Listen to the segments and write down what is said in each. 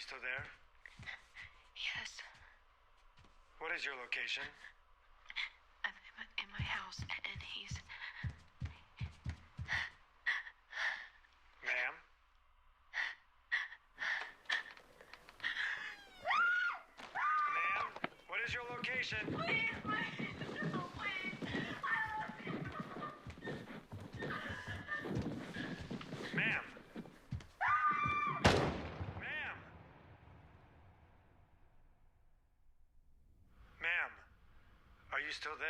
still there? Yes. What is your location? I'm in my house, and he's... Ma'am? Ma'am? What is your location? Please, please, no, please. Ma'am? Ma'am? Ma'am? Are you still there?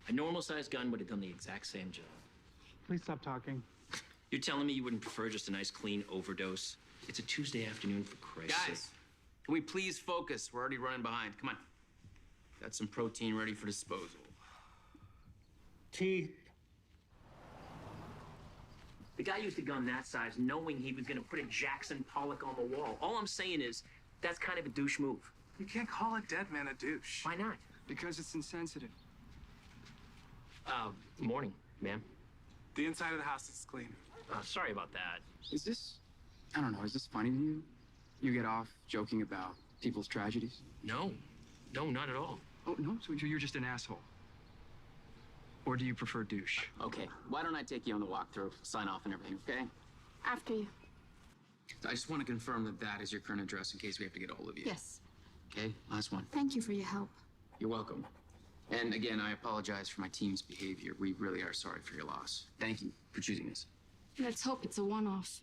A normal-sized gun would have done the exact same job. Please stop talking. You're telling me you wouldn't prefer just a nice, clean overdose? It's a Tuesday afternoon, for Christ's sake. Guys, can we please focus? We're already running behind. Come on. Got some protein ready for disposal. T. The guy used a gun that size knowing he was going to put a Jackson Pollock on the wall. All I'm saying is, that's kind of a douche move. You can't call a dead man a douche. Why not? Because it's insensitive. Morning, ma'am. The inside of the house is clean. Sorry about that. Is this, I don't know, is this funny to you? You get off joking about people's tragedies? No, not at all. Oh, no? So you're just an asshole? Or do you prefer douche? Okay, why don't I take you on the walkthrough, sign off and everything, okay? After you. I just want to confirm that that is your current address in case we have to get a hold of you. Yes. Okay, last one. Thank you for your help. You're welcome. And again, I apologize for my team's behavior. We really are sorry for your loss. Thank you for choosing us. Let's hope it's a one-off.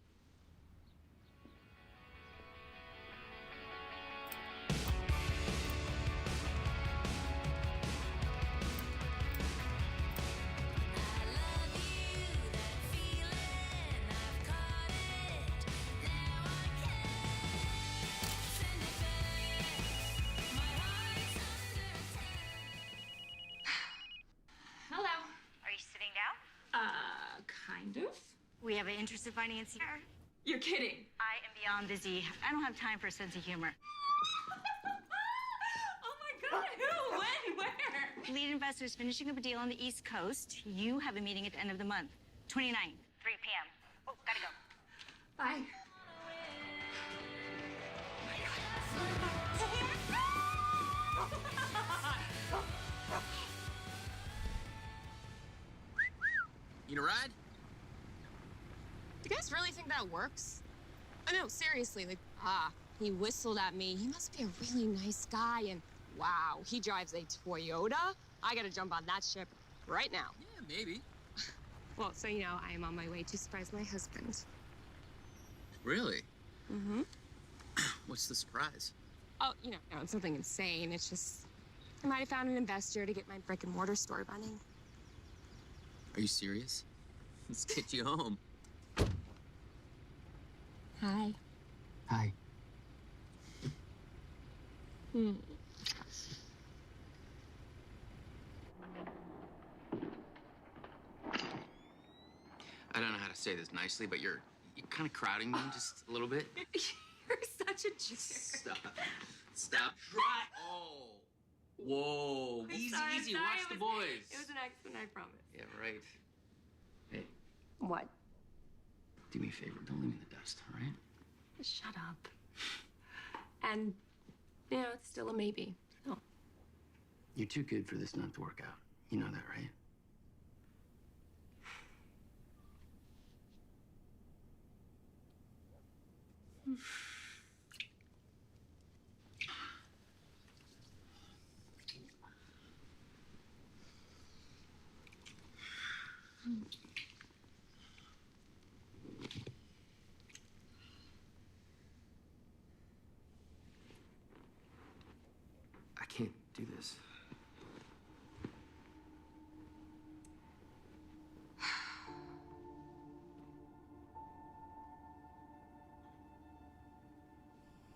Kind of. We have an interest in financing her. You're kidding. I am beyond busy. I don't have time for a sense of humor. Oh my God, who? When? Where? Lead investors finishing up a deal on the East Coast. You have a meeting at the end of the month. 29th, 3 p.m. Oh, gotta go. Bye. Need a ride? Do you guys really think that works? I know, seriously, like, he whistled at me. He must be a really nice guy, and wow, he drives a Toyota? I gotta jump on that ship right now. Yeah, maybe. Well, so you know, I am on my way to surprise my husband. Really? Mm-hmm. What's the surprise? Oh, you know, no, it's nothing insane. It's just, I might have found an investor to get my brick and mortar store running. Are you serious? Let's get you home. Hi. Hi. I don't know how to say this nicely, but you're kind of crowding me just a little bit. You're such a jerk. Stop. Stop. Try. Oh. Whoa. Easy, Sorry, easy. sorry, Watch the boys. It was an accident, I promise. Yeah, right. Hey, What? do me a favor. Don't leave me in the dust, all right? Shut up. And, you know, it's still a maybe. No. You're too good for this not to work out. You know that, right? I can't do this.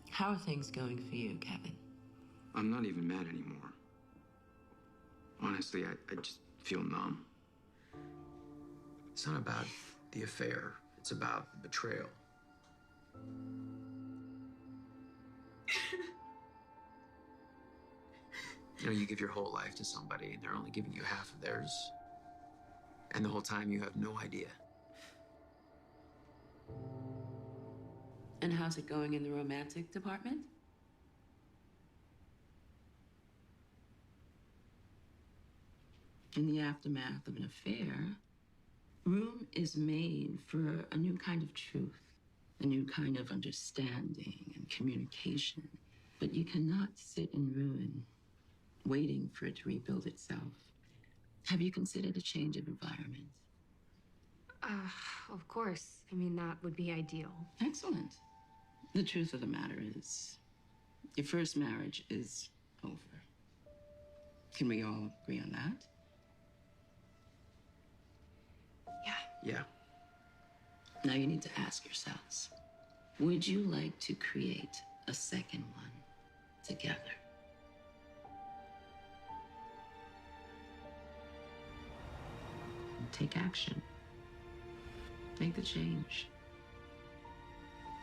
How are things going for you, Kevin? I'm not even mad anymore. Honestly, I just feel numb. It's not about the affair. It's about the betrayal. You know, you give your whole life to somebody and they're only giving you half of theirs. And the whole time you have no idea. And how's it going in the romantic department? In the aftermath of an affair, room is made for a new kind of truth, a new kind of understanding and communication. But you cannot sit in ruin, waiting for it to rebuild itself. Have you considered a change of environment? Of course. I mean, that would be ideal. Excellent. The truth of the matter is, your first marriage is over. Can we all agree on that? Yeah. Now you need to ask yourselves, would you like to create a second one together? Take action. Make the change.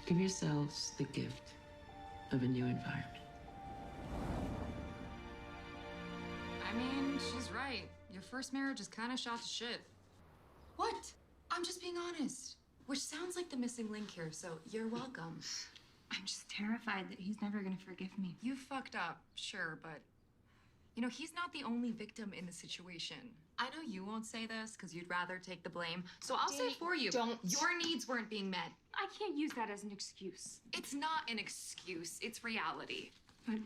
Give yourselves the gift of a new environment. I mean, she's right. Your first marriage is kind of shot to shit. What? I'm just being honest. Which sounds like the missing link here, so you're welcome. I'm just terrified that he's never gonna forgive me. You fucked up, sure, but you know, he's not the only victim in the situation. I know you won't say this because you'd rather take the blame, so I'll say it for you. Don't. Your needs weren't being met. I can't use that as an excuse. It's not an excuse, it's reality. But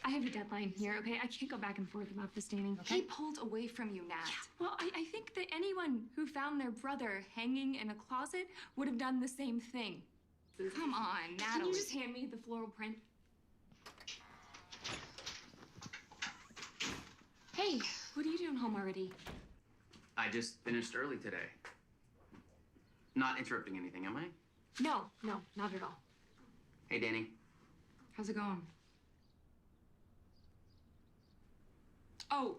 I have a deadline here, okay? I can't go back and forth about the staining. He pulled away from you, Nat. Well, I think that anyone who found their brother hanging in a closet would have done the same thing. Come on, Natalie. Can you just hand me the floral print? Hey, what are you doing home already? I just finished early today. Not interrupting anything, am I? No, not at all. Hey, Danny. How's it going? Oh,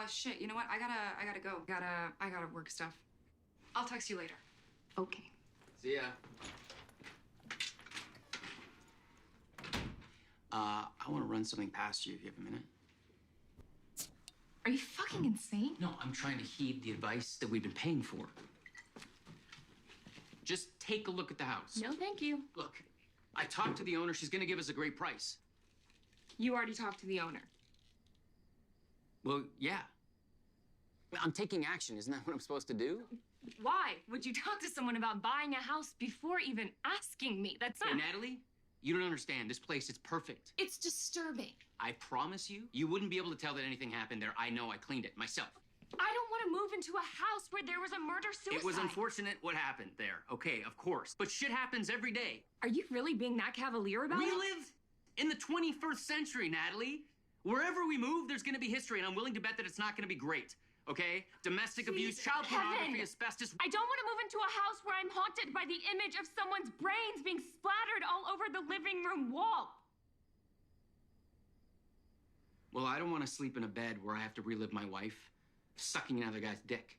shit. You know what? I gotta go. I gotta work stuff. I'll text you later. Okay. See ya. I want to run something past you if you have a minute. Are you fucking insane? No, I'm trying to heed the advice that we've been paying for. Just take a look at the house. No, thank you. Look, I talked to the owner. She's going to give us a great price. You already talked to the owner. Well, yeah. I'm taking action. Isn't that what I'm supposed to do? Why would you talk to someone about buying a house before even asking me? That's not... Hey, Natalie, you don't understand. This place is perfect. It's disturbing. I promise you, you wouldn't be able to tell that anything happened there. I know I cleaned it myself. I don't want to move into a house where there was a murder-suicide. It was unfortunate what happened there. Okay, of course. But shit happens every day. Are you really being that cavalier about We it? live in the 21st century, Natalie. Wherever we move, there's going to be history, and I'm willing to bet that it's not going to be great. Okay? Domestic abuse, child pornography, asbestos. I don't want to move into a house where I'm haunted by the image of someone's brains being splattered all over the living room wall. Well, I don't want to sleep in a bed where I have to relive my wife sucking another guy's dick.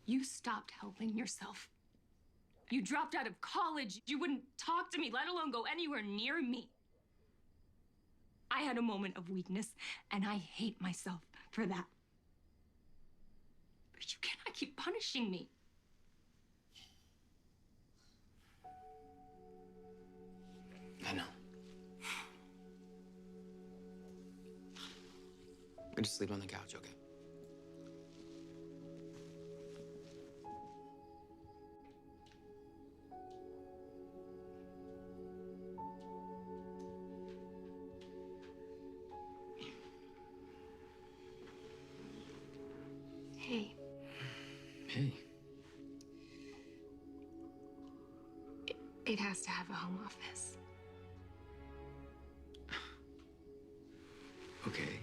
You stopped helping yourself. You dropped out of college. You wouldn't talk to me, let alone go anywhere near me. I had a moment of weakness, and I hate myself for that. But you cannot keep punishing me. I know. I'm gonna sleep on the couch, okay? Hey. Hey. It has to have a home office. Okay.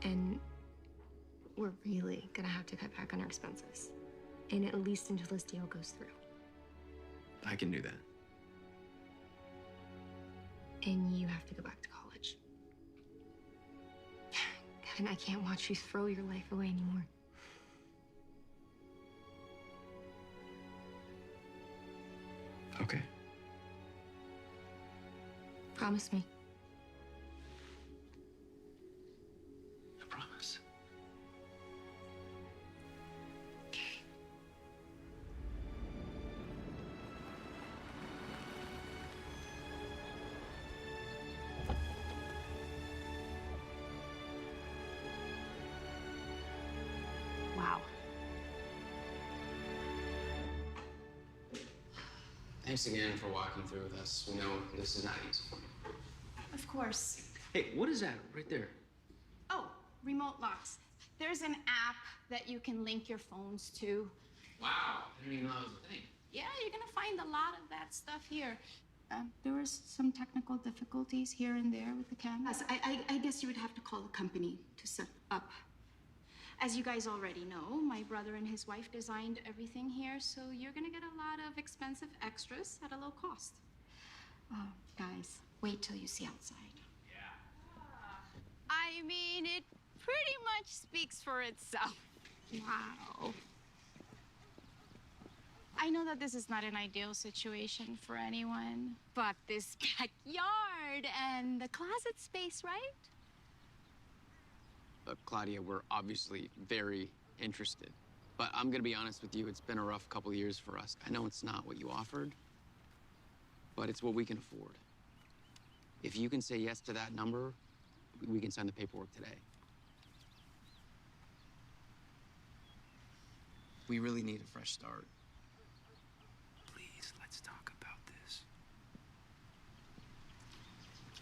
And we're really gonna have to cut back on our expenses. And at least until this deal goes through. I can do that. And you have to go back to college. Kevin, I can't watch you throw your life away anymore. Okay. Promise me. I promise. Wow. Thanks again for walking through with us. We know this is not easy. Of course. Hey, what is that right there? Oh, remote locks. There's an app that you can link your phones to. Wow, I didn't even know that was a thing. Yeah, you're gonna find a lot of that stuff here. There was some technical difficulties here and there with the cameras. I guess you would have to call the company to set up. As you guys already know, my brother and his wife designed everything here, so you're gonna get a lot of expensive extras at a low cost. Oh, guys, wait till you see outside. I mean, it pretty much speaks for itself. Wow. I know that this is not an ideal situation for anyone, but this backyard and the closet space, right? Look, Claudia, we're obviously very interested. But I'm gonna be honest with you, it's been a rough couple of years for us. I know it's not what you offered, but it's what we can afford. If you can say yes to that number, we can sign the paperwork today. We really need a fresh start. Please, let's talk about this.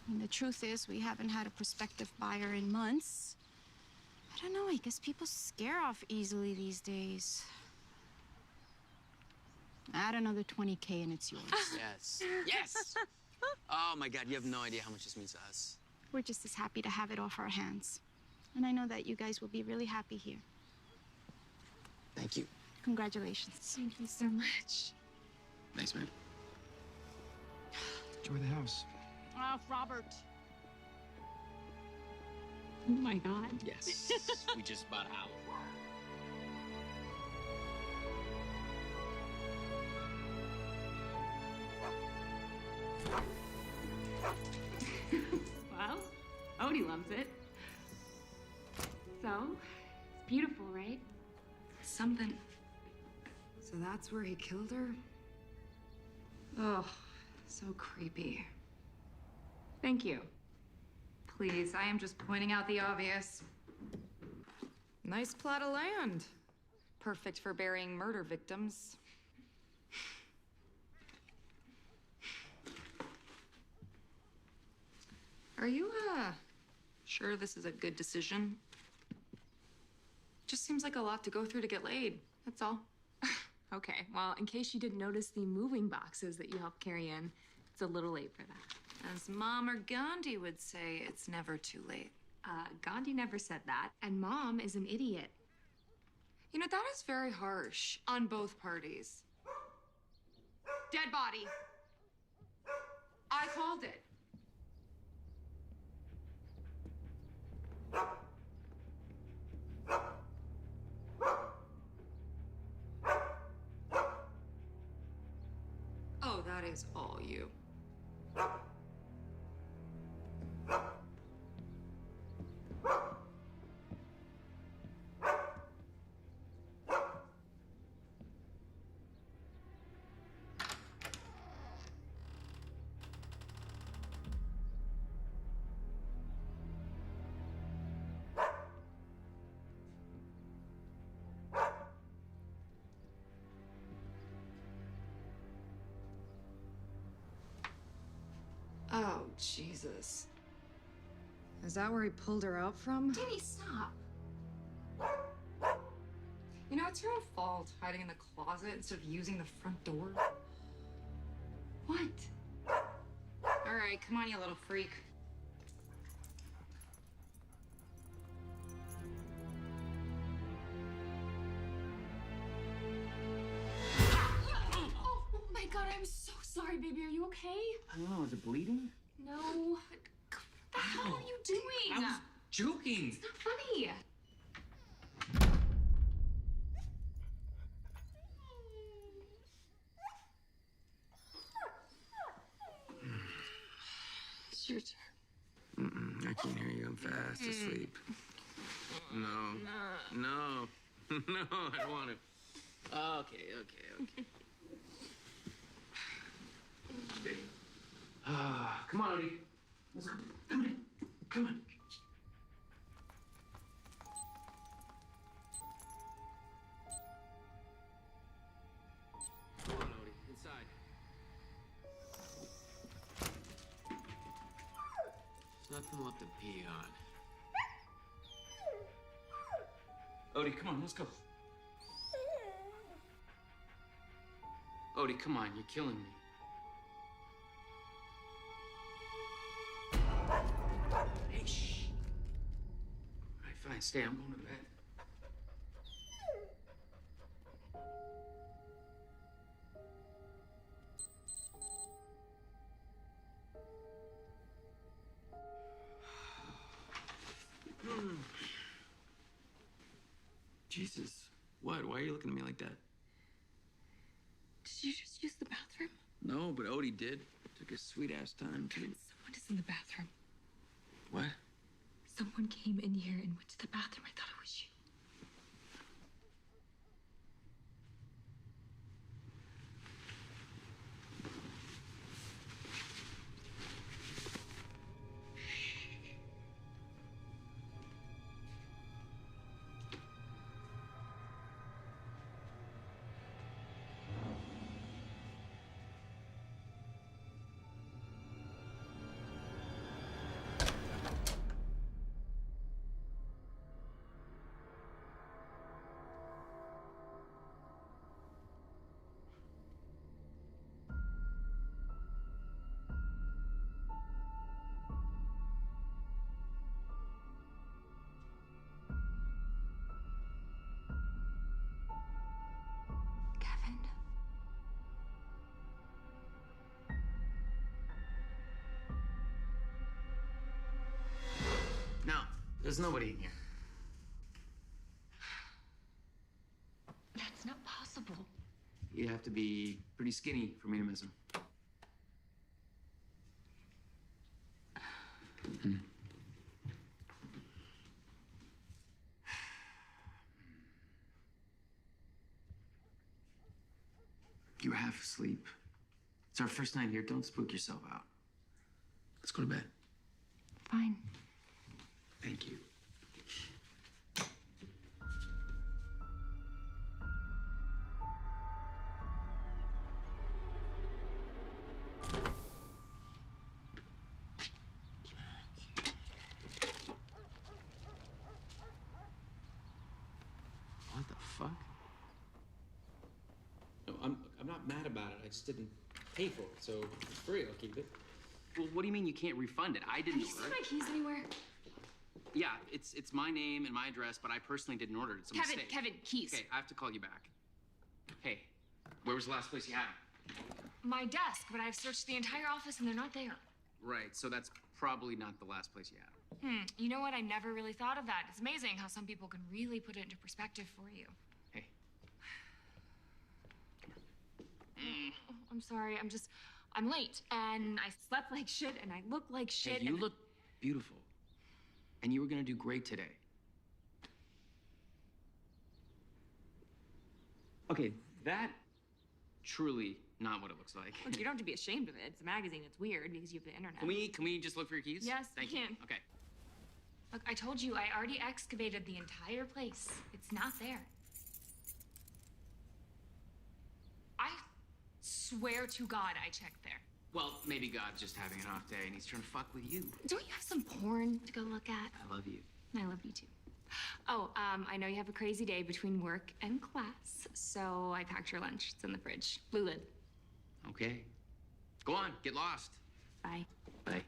I mean, the truth is, we haven't had a prospective buyer in months. I don't know, I guess people scare off easily these days. Add another 20K and it's yours. Yes. Yes! Oh my God, you have no idea how much this means to us. We're just as happy to have it off our hands. And I know that you guys will be really happy here. Thank you. Congratulations. Thank you so much. Thanks, man. Enjoy the house. Robert. Oh my God. Yes. We just bought a house. Well, Odie loves it. So, it's beautiful, right? Something. So that's where he killed her? Oh, so creepy. Thank you. Please, I am just pointing out the obvious. Nice plot of land. Perfect for burying murder victims. Are you, sure this is a good decision? Just seems like a lot to go through to get laid, that's all. Okay, well, in case you didn't notice the moving boxes that you helped carry in, it's a little late for that. As Mom or Gandhi would say, it's never too late. Gandhi never said that, and Mom is an idiot. You know, that is very harsh on both parties. Dead body. I called it. Oh, that is all you. Oh, Jesus. Is that where he pulled her out from? Danny, stop. You know, it's your own fault hiding in the closet instead of using the front door. What? All right, come on, you little freak. Oh my God, I'm so sorry, baby. Are you okay? I don't know, is it bleeding? No. What the hell are you doing? I was joking. It's not funny. It's your turn. I can't hear you. I'm fast asleep. No. No. No, I don't want to. Okay. Come on, Odie. Let's go. Come on. Come on, Odie. Inside. There's nothing left to pee on. Odie, come on, let's go. Odie, come on, you're killing me. Hey, shh. All right, fine, stay. I'm going to bed. Jesus. What? Why are you looking at me like that? Did you just use the bathroom? No, but Odie did. Took his sweet-ass time, too. Someone is in the bathroom. What? Someone came in here and went to the bathroom. I thought it was you. Kevin. No, there's nobody in here. That's not possible. You have to be pretty skinny for me to miss him. You were half asleep. It's our first night here. Don't spook yourself out. Let's go to bed. fine. Thank you. What the fuck? No, I'm not mad about it. I just didn't pay for it, so it's free. I'll keep it. Well, what do you mean you can't refund it? I didn't Have you order seen it. my keys anywhere? Yeah, it's my name and my address, but I personally didn't order it. It's a mistake. Kevin, keys. Okay, I have to call you back. Hey, where was the last place you had them? My desk, but I've searched the entire office and they're not there. Right, so that's probably not the last place you had them. You know what? I never really thought of that. It's amazing how some people can really put it into perspective for you. Hey. I'm sorry. I'm late and I slept like shit and I look like shit. Hey, you look beautiful. And you were gonna do great today. Okay, that truly not what it looks like. Look, you don't have to be ashamed of it. It's a magazine. It's weird because you have the internet. Can we just look for your keys? Yes, Thank we you. can. Okay. Look, I told you, I already excavated the entire place. It's not there. I swear to God I checked there. Well, maybe God's just having an off day and he's trying to fuck with you. Don't you have some porn to go look at? I love you. I love you too. Oh, I know you have a crazy day between work and class, so I packed your lunch. It's in the fridge. Blue lid. Okay. Go on, get lost. Bye. Bye.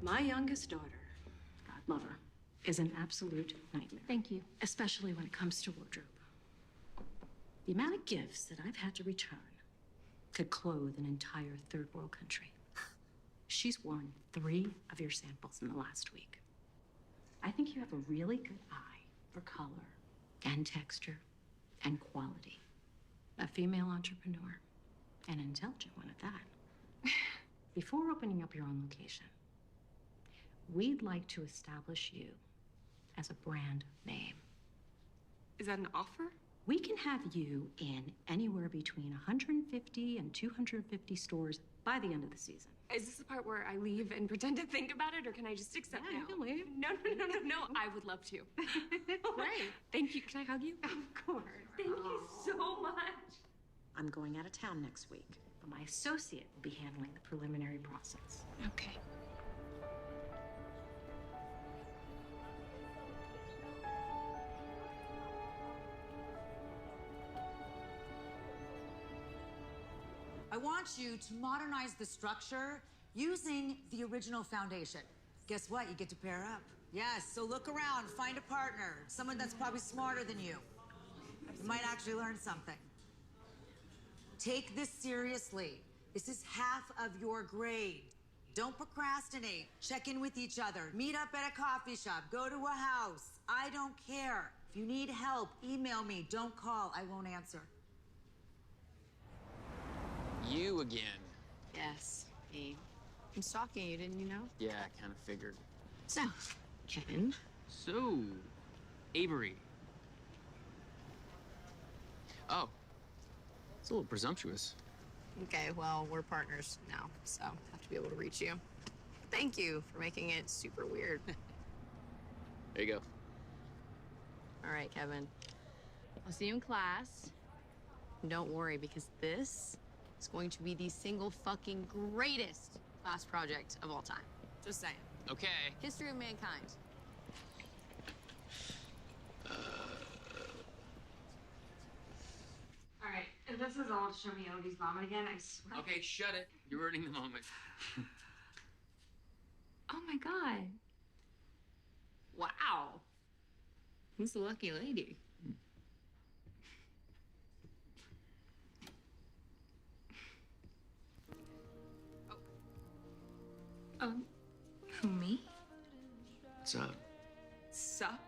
My youngest daughter, God love her, is an absolute nightmare. Thank you. Especially when it comes to wardrobe. The amount of gifts that I've had to return could clothe an entire third world country. She's worn 3 of your samples in the last week. I think you have a really good eye for color and texture and quality. A female entrepreneur, an intelligent one at that. Before opening up your own location, we'd like to establish you as a brand name. Is that an offer? We can have you in anywhere between 150 and 250 stores by the end of the season. Is this the part where I leave and pretend to think about it, or can I just accept Yeah, now? you can leave. No. I would love to. Great. Thank you. Can I hug you? Of course. Thank you so much. I'm going out of town next week, but my associate will be handling the preliminary process. Okay. I want you to modernize the structure using the original foundation. Guess what? You get to pair up. Yes, so look around, find a partner, someone that's probably smarter than you. You might actually learn something. Take this seriously. This is half of your grade. Don't procrastinate. Check in with each other. Meet up at a coffee shop. Go to a house. I don't care. If you need help, email me. Don't call. I won't answer. You again. Yes, me. I'm stalking you, didn't you know? Yeah, I kind of figured. So, Kevin. So, Avery. Oh. It's a little presumptuous. Okay, well, we're partners now, so I have to be able to reach you. Thank you for making it super weird. There you go. All right, Kevin. I'll see you in class. And don't worry, because this is going to be the single fucking greatest class project of all time. Just saying. Okay. History of mankind. All right. If this is all to show me Odie's vomit again, I swear. Okay, shut it. You're ruining the moment. Oh my God. Wow. Who's the lucky lady? Who, me? What's up? Sup?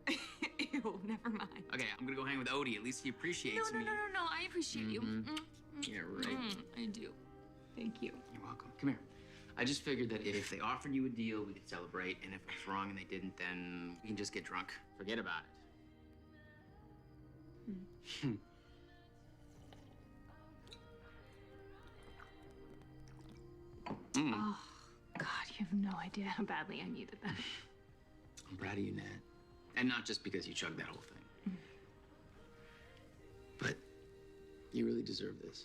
Ew, never mind. Okay, I'm gonna go hang with Odie. At least he appreciates me. No, I appreciate you. Yeah, right. I do. Thank you. You're welcome. Come here. I just figured that if they offered you a deal, we could celebrate, and if it was wrong and they didn't, then we can just get drunk. Forget about it. Oh, God, you have no idea how badly I needed that. I'm proud of you, Nat. And not just because you chugged that whole thing. But you really deserve this.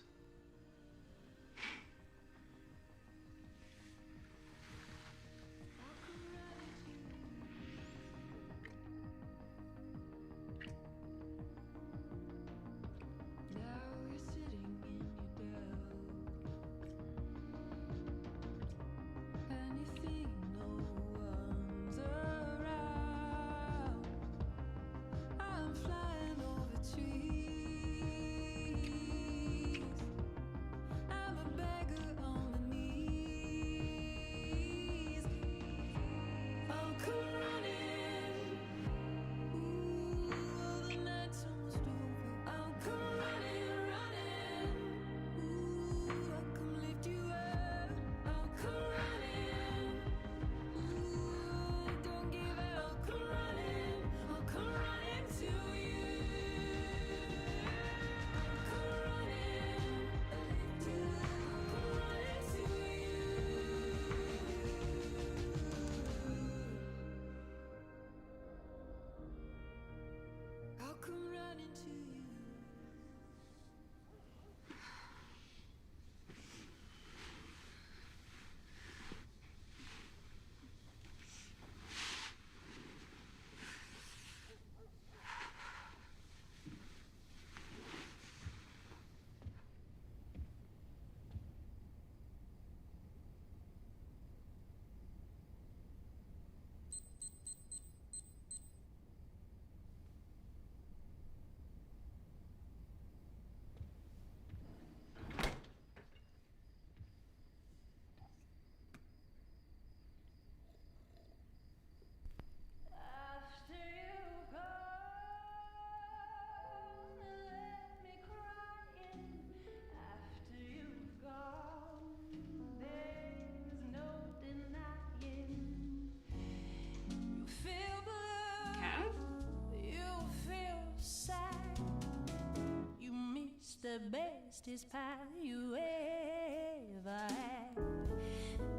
The bestest pie you ever had.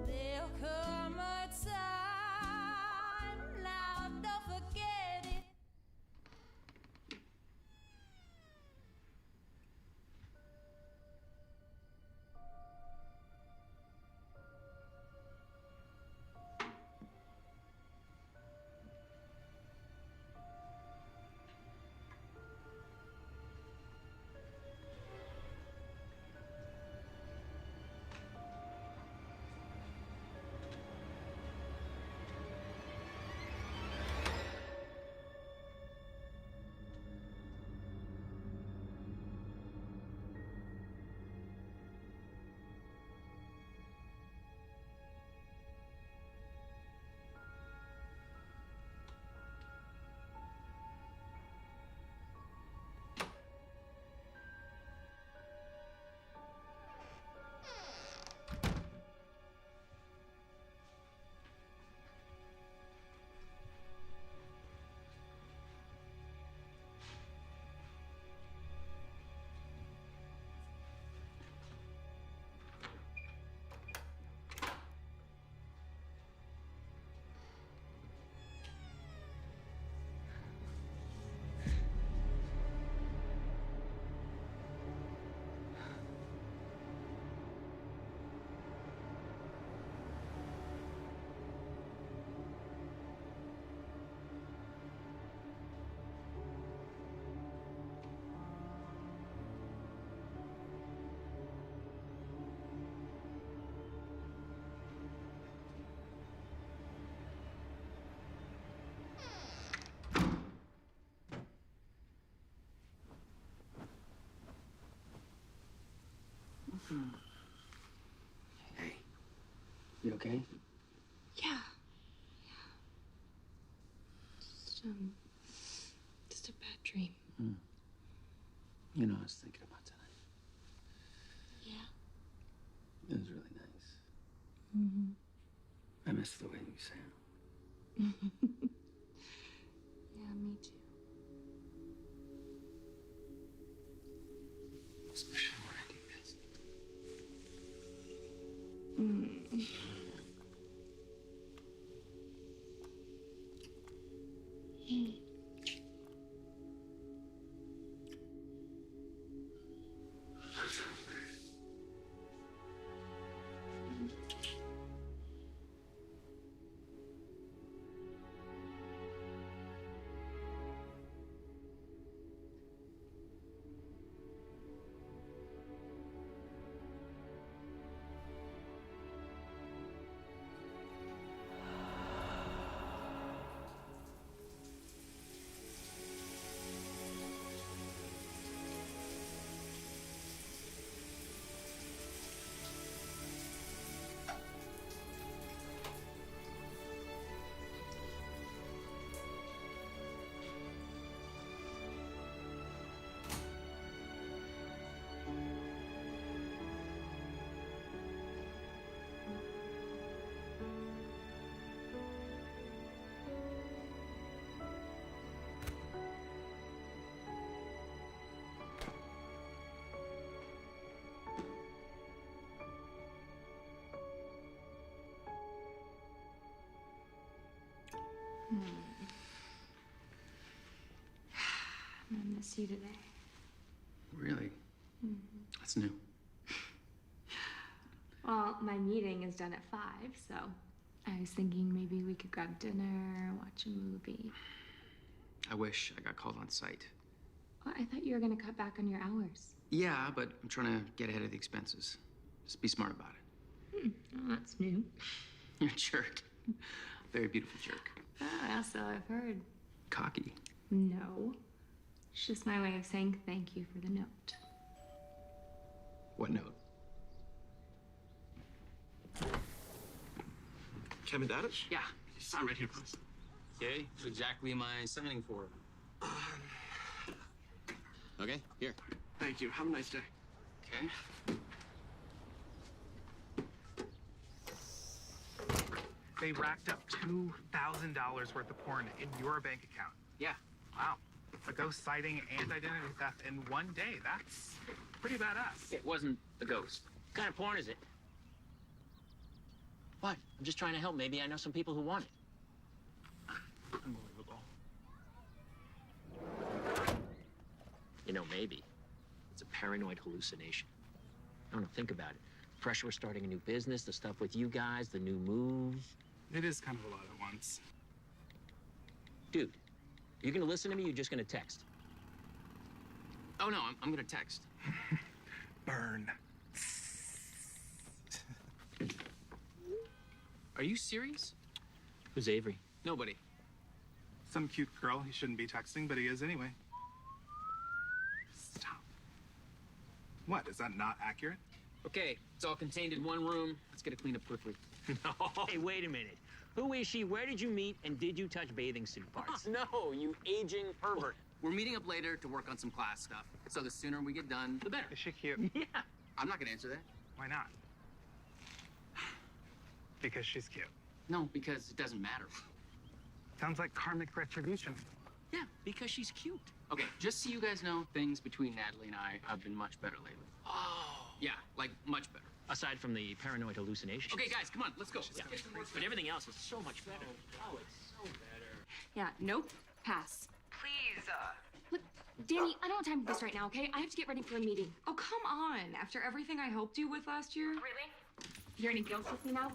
There'll come a time, now don't forget it. Hey, you okay? Yeah. Just a bad dream. You know, I was thinking about tonight. Yeah. It was really nice. I miss the way you sound. Yeah, me too. Especially when I do this. I'm gonna miss you today. Really? That's new. Well, my meeting is done at 5, so I was thinking maybe we could grab dinner, watch a movie. I wish I got called on site. Well, I thought you were gonna cut back on your hours. Yeah, but I'm trying to get ahead of the expenses. Just be smart about it. Well, that's new. You're a jerk. Very beautiful jerk. Ah, so I've heard. Cocky. No. It's just my way of saying thank you for the note. What note? Kevin Daddich? Yeah. Sign right here, please. Okay, what exactly am I signing for? Okay, here. Thank you. Have a nice day. Okay. They racked up $2,000 worth of porn in your bank account. Yeah. Wow. A ghost sighting and identity theft in one day. That's pretty badass. It wasn't a ghost. What kind of porn is it? What? I'm just trying to help. Maybe I know some people who want it. Unbelievable. You know, maybe. It's a paranoid hallucination. I don't know, think about it. Pressure of starting a new business, the stuff with you guys, the new move. It is kind of a lot at once. Dude, are you gonna listen to me or you just gonna text? Oh, no, I'm gonna text. Burn. Are you serious? Who's Avery? Nobody. Some cute girl he shouldn't be texting, but he is anyway. Stop. What, is that not accurate? Okay, it's all contained in one room. Let's get it cleaned up quickly. No. Hey, wait a minute. Who is she? Where did you meet? And did you touch bathing suit parts? No, you aging pervert. We're meeting up later to work on some class stuff. So the sooner we get done, the better. Is she cute? Yeah. I'm not gonna answer that. Why not? Because she's cute. No, because it doesn't matter. Sounds like karmic retribution. Yeah, because she's cute. Okay, just so you guys know, things between Natalie and I have been much better lately. Oh. Yeah, like much better. Aside from the paranoid hallucinations. Okay, guys, come on, let's go. Yeah. But everything else is so much better. Oh, it's so better. Yeah, nope. Pass. Please, Look, Danny, I don't have time for this right now, okay? I have to get ready for a meeting. Oh, come on. After everything I helped you with last year? Really? You're any guilt with me now?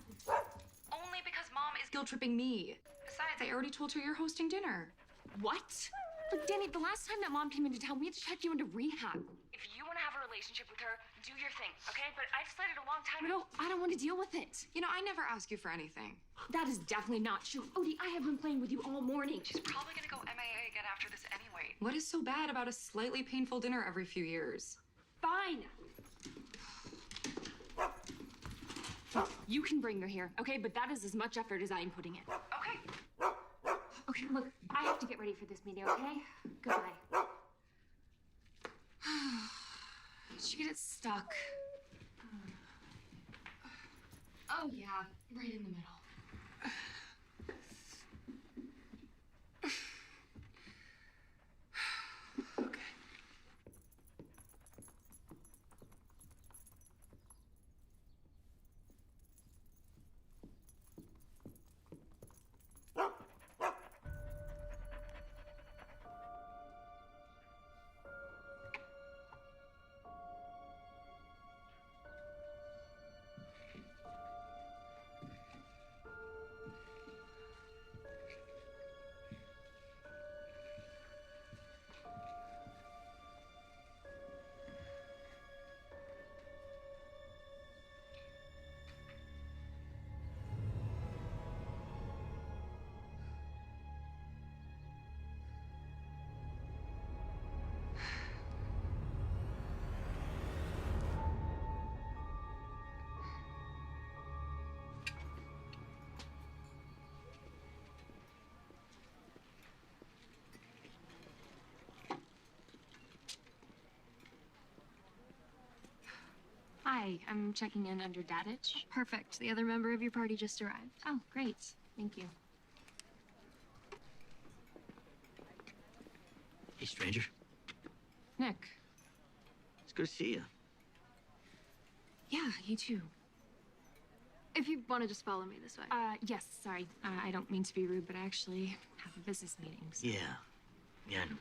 Only because Mom is guilt-tripping me. Besides, I already told her you're hosting dinner. What? Look, Danny, the last time that Mom came into town, we had to check you into rehab. If you want to have a relationship with her, do your thing, okay? But I decided a long time ago. No, I don't want to deal with it. You know, I never ask you for anything. That is definitely not true. Odie, I have been playing with you all morning. She's probably gonna go MIA again after this anyway. What is so bad about a slightly painful dinner every few years? Fine. You can bring her here, okay? But that is as much effort as I am putting in. Okay. Okay, look, I have to get ready for this meeting, okay? Goodbye. Did you get it stuck? Oh. Oh, yeah, right in the middle. Hi, I'm checking in under Dadich. Perfect. The other member of your party just arrived. Oh, great. Thank you. Hey, stranger. Nick. It's good to see you. Yeah, you too. If you want to just follow me this way. Yes, sorry. I don't mean to be rude, but I actually have a business meeting. So. Yeah. Yeah, I know.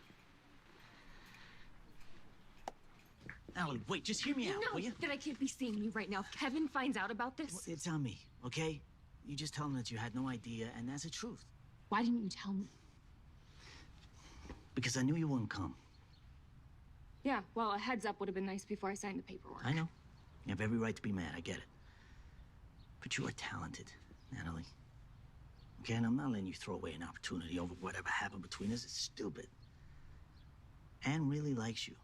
Natalie, wait, just hear me out, will you? That I can't be seeing you right now. If Kevin finds out about this. Well, it's on me, okay? You just tell him that you had no idea, and that's the truth. Why didn't you tell me? Because I knew you wouldn't come. Yeah, well, a heads up would have been nice before I signed the paperwork. I know. You have every right to be mad, I get it. But you are talented, Natalie. Okay, and I'm not letting you throw away an opportunity over whatever happened between us. It's stupid. Anne really likes you.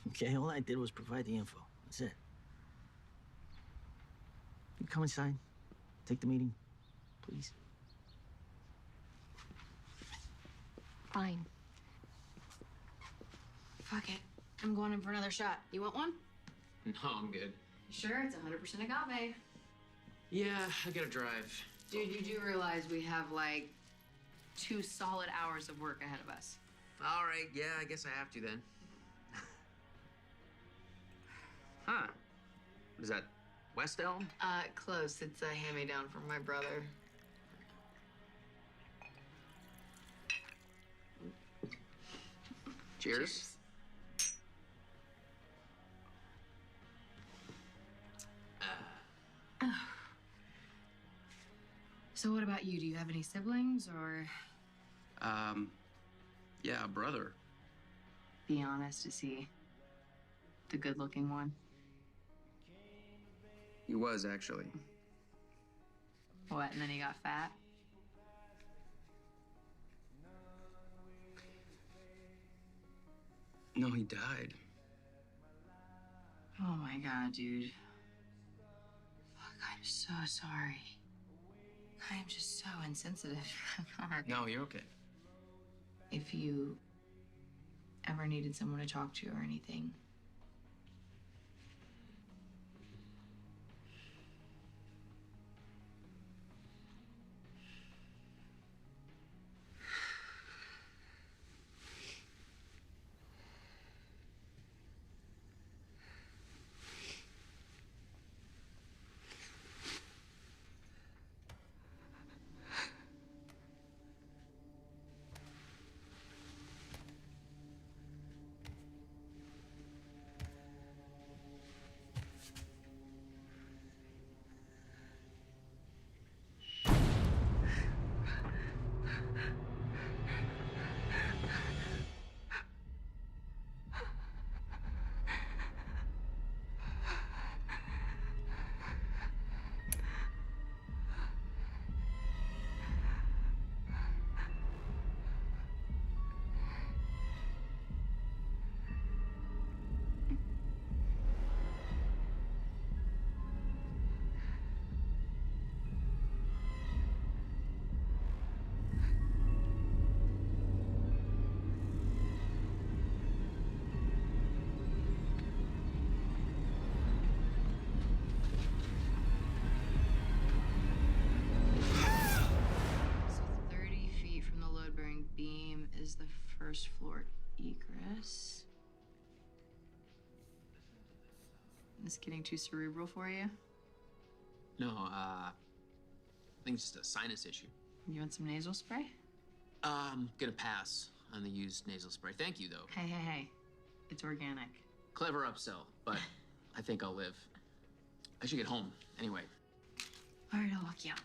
Okay, all I did was provide the info. That's it. You come inside, take the meeting, please. Fine. Fuck it. I'm going in for another shot. You want one? No, I'm good. You sure? It's 100% agave. Yeah, I gotta drive. Dude, you do realize we have like 2 solid hours of work ahead of us. All right, yeah, I guess I have to then. Huh. Is that West Elm? Close. It's a hand-me-down from my brother. Cheers. So what about you? Do you have any siblings or? Yeah, a brother. Be honest, is he the good-looking one? He was, actually. What, and then he got fat? No, he died. Oh my God, dude. Fuck, I'm so sorry. I am just so insensitive. No, you're okay. If you ever needed someone to talk to or anything, first floor egress. Is this getting too cerebral for you? No, I think it's just a sinus issue. You want some nasal spray? I'm gonna pass on the used nasal spray. Thank you, though. Hey. It's organic. Clever upsell, but I think I'll live. I should get home anyway. All right, I'll walk you out.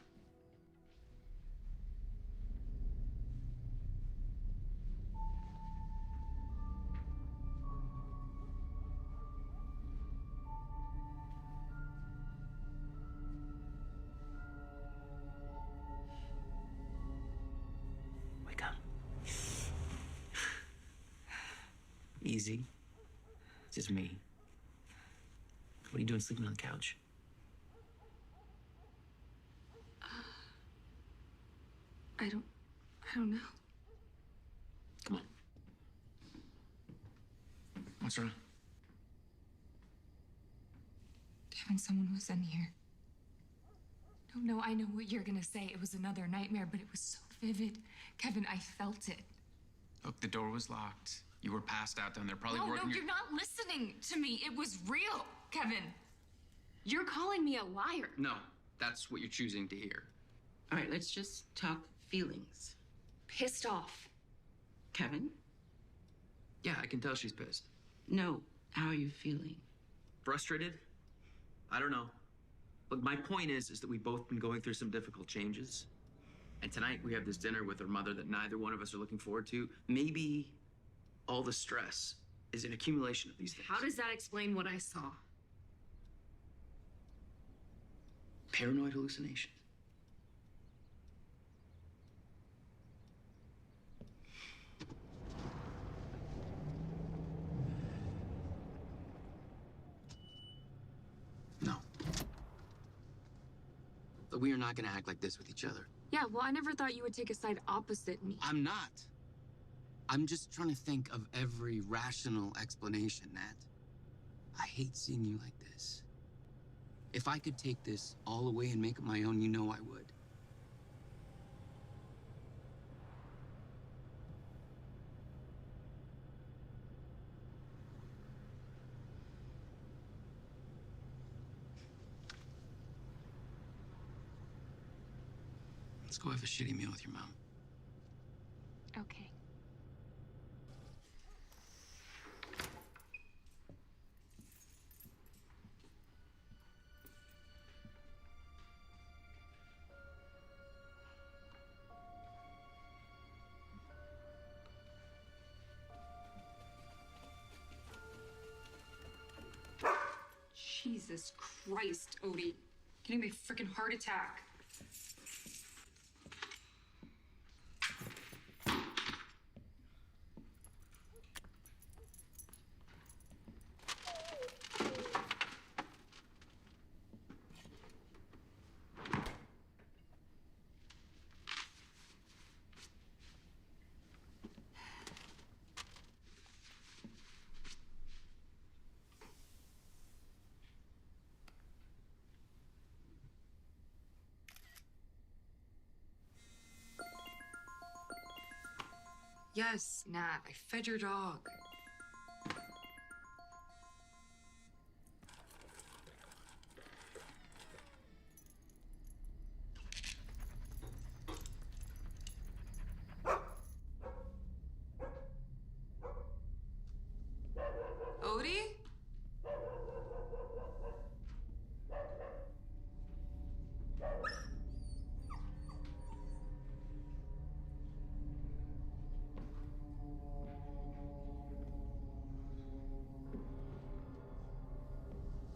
Wake up. Easy. It's just me. What are you doing sleeping on the couch? I don't know. Come on. What's wrong? Kevin, someone was in here. No, I know what you're gonna say. It was another nightmare, but it was so vivid. Kevin, I felt it. Look, the door was locked. You were passed out down there, probably No, working. you're not listening to me. It was real, Kevin. You're calling me a liar. No, that's what you're choosing to hear. All right, let's just talk feelings. Pissed off. Kevin? Yeah, I can tell she's pissed. No, how are you feeling? Frustrated? I don't know. Look, my point is that we've both been going through some difficult changes. And tonight we have this dinner with her mother that neither one of us are looking forward to. Maybe all the stress is an accumulation of these things. How does that explain what I saw? Paranoid hallucination. No. But we are not going to act like this with each other. Yeah, well, I never thought you would take a side opposite me. I'm not. I'm just trying to think of every rational explanation, Nat. I hate seeing you like this. If I could take this all away and make it my own, you know I would. Let's go have a shitty meal with your mom. Okay. Jesus Christ, Odie. Getting me a freaking heart attack. Yes, Nat, I fed your dog. Odie?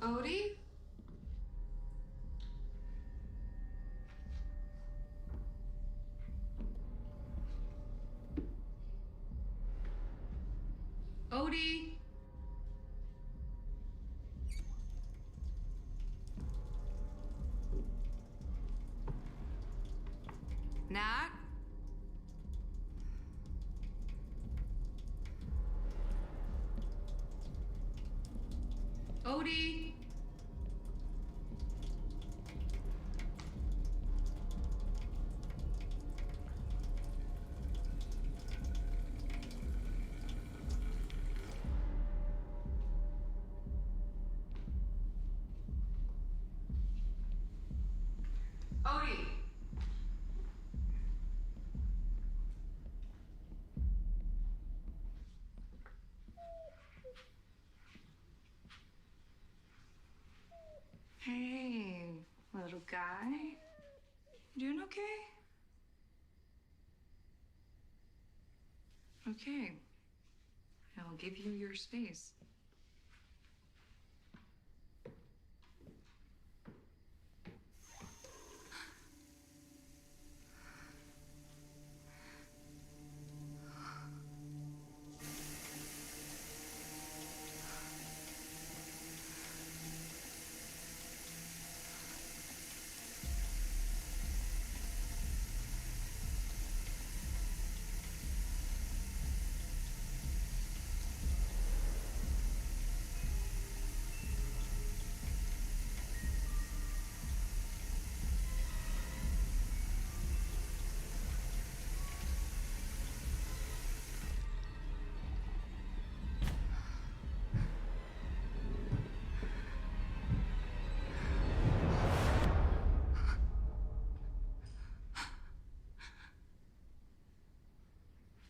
Odie? Odie? Nat? Odie? Hey, little guy. You doing okay? Okay. I'll give you your space.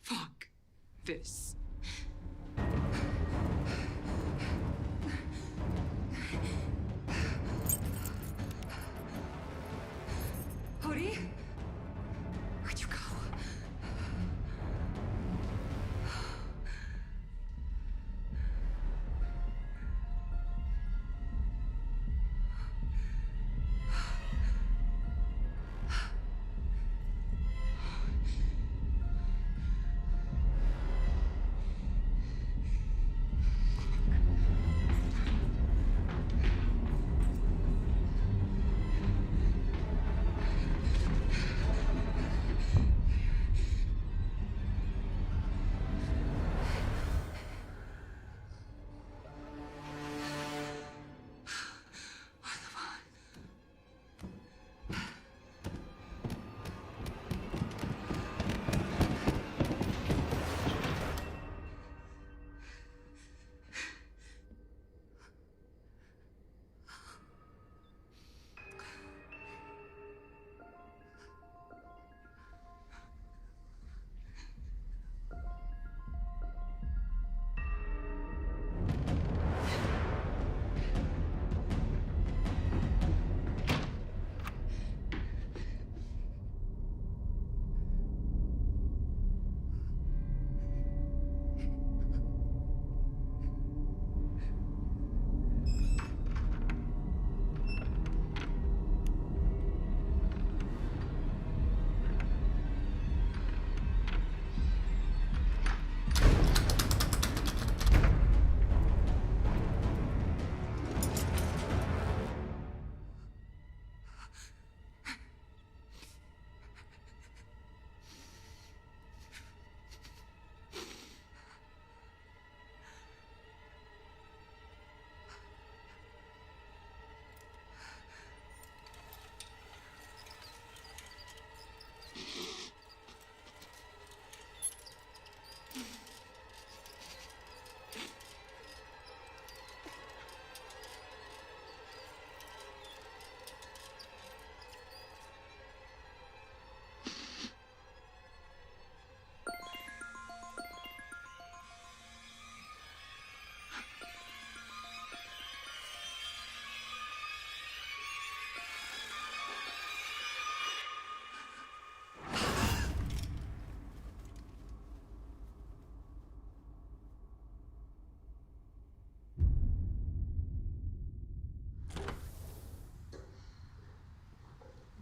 Fuck this. Hody? Where'd you go?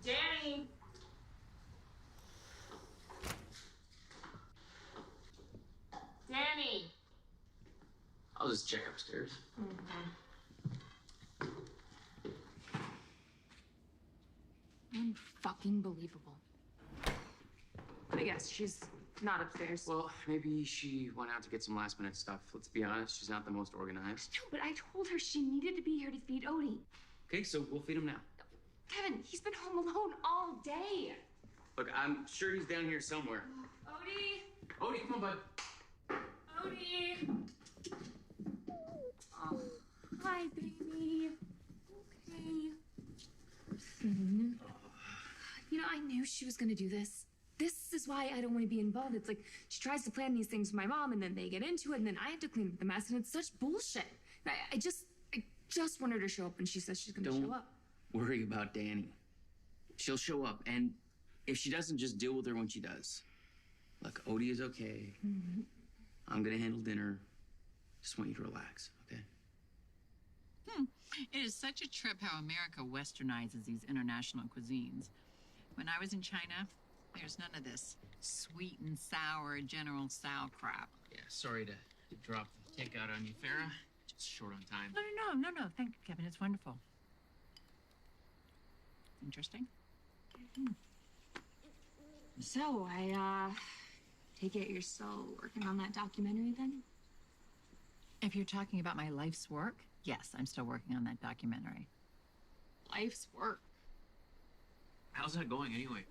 Danny! Danny! I'll just check upstairs. Unfucking believable. But yes, she's not upstairs. Well, maybe she went out to get some last minute stuff. Let's be honest, she's not the most organized. No, but I told her she needed to be here to feed Odie. Okay, so we'll feed him now. Kevin, he's been home alone all day. Look, I'm sure he's down here somewhere. Odie! Odie, come on, bud. Odie! Oh, hi, baby. Okay. You know, I knew she was gonna do this. This is why I don't want to be involved. It's like she tries to plan these things with my mom, and then they get into it, and then I have to clean up the mess, and it's such bullshit. I just want her to show up when she says she's gonna Don't show up. worry about Danny. She'll show up, and if she doesn't, just deal with her when she does. Look, Odie is okay. I'm gonna handle dinner. Just want you to relax, okay? It is such a trip how America westernizes these international cuisines. When I was in China, there's none of this sweet and sour General Tso crap. Yeah, sorry to drop the takeout on you, Farah. Just short on time. No. Thank you, Kevin. It's wonderful. Interesting. So, I take it you're still working on that documentary then? If you're talking about my life's work, yes, I'm still working on that documentary. Life's work. How's that going anyway?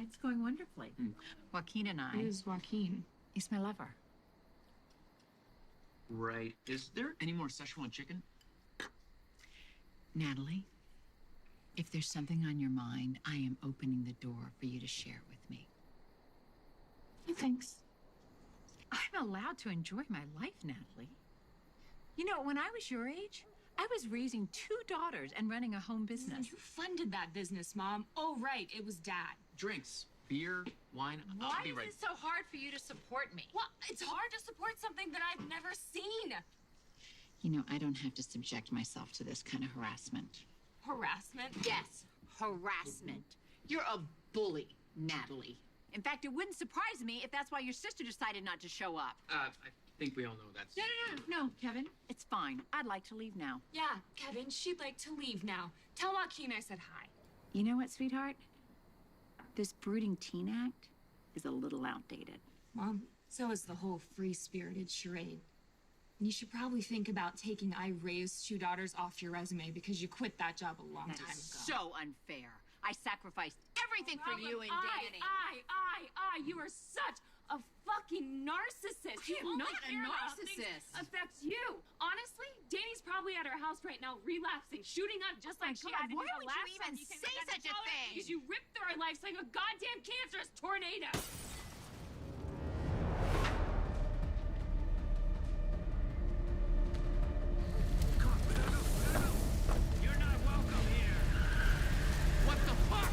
It's going wonderfully. Joaquin and I. Who's Joaquin? He's my lover. Right. Is there any more Szechuan chicken? Natalie, if there's something on your mind, I am opening the door for you to share with me. Thanks. I'm allowed to enjoy my life, Natalie. You know, when I was your age, I was raising 2 daughters and running a home business. You funded that business, Mom. Oh, right. It was Dad. Drinks, beer, wine. Why I'll be is right. it so hard for you to support me? Well, it's hard to support something that I've never seen. You know, I don't have to subject myself to this kind of harassment. Harassment? Yes, harassment. You're a bully, Natalie. In fact, it wouldn't surprise me if that's why your sister decided not to show up. I think we all know that's... No, Kevin. It's fine. I'd like to leave now. Yeah, Kevin, she'd like to leave now. Tell Joaquin I said hi. You know what, sweetheart? This brooding teen act is a little outdated. Mom, so is the whole free-spirited charade. You should probably think about taking I raised 2 daughters off your resume because you quit that job a long time ago. So unfair. I sacrificed everything for you and Danny. You are such a fucking narcissist. I am not a care about things narcissist. affects you. Honestly, Danny's probably at her house right now relapsing, shooting up just like she had to do why the would last you even time you came say to such a Colorado thing? Because you ripped through our lives like a goddamn cancerous tornado. You're not welcome here. What the fuck?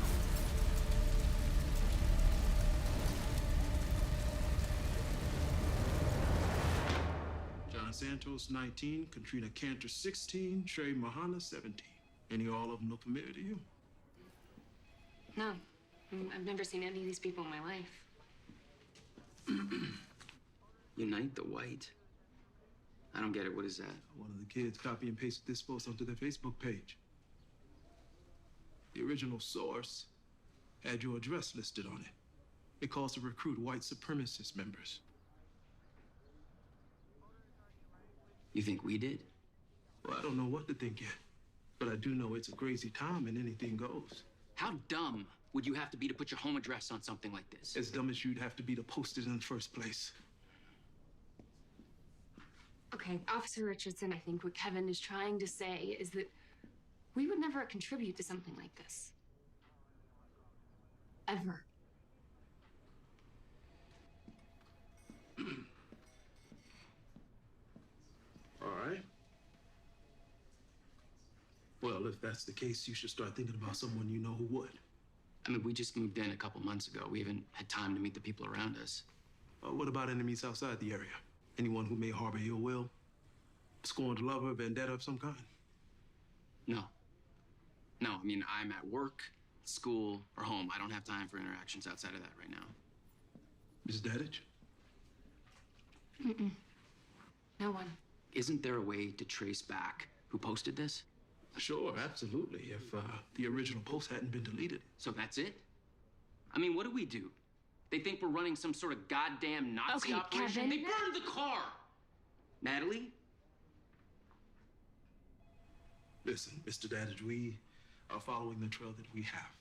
John Santos, 19. Katrina Cantor, 16. Trey Mahana, 17. Any all of them look familiar to you? No, I've never seen any of these people in my life. Unite the white. I don't get it. What is that? One of the kids copy and pasted this post onto their Facebook page. The original source had your address listed on it. It calls to recruit white supremacist members. You think we did? Well, I don't know what to think yet, but I do know it's a crazy time and anything goes. How dumb would you have to be to put your home address on something like this? As dumb as you'd have to be to post it in the first place. Okay, Officer Richardson, I think what Kevin is trying to say is that we would never contribute to something like this. Ever. All right. Well, if that's the case, you should start thinking about someone you know who would. I mean, we just moved in a couple months ago. We haven't had time to meet the people around us. What about enemies outside the area? Anyone who may harbor ill will? Scorned lover, vendetta of some kind? No. No, I mean, I'm at work, school, or home. I don't have time for interactions outside of that right now. Ms. Dadich? Mm-mm. No one. Isn't there a way to trace back who posted this? Sure, absolutely. If the original post hadn't been deleted. So that's it? I mean, what do? They think we're running some sort of goddamn Nazi Okay, operation? Kevin. They burned the car! Natalie? Listen, Mr. Dadich, we are following the trail that we have.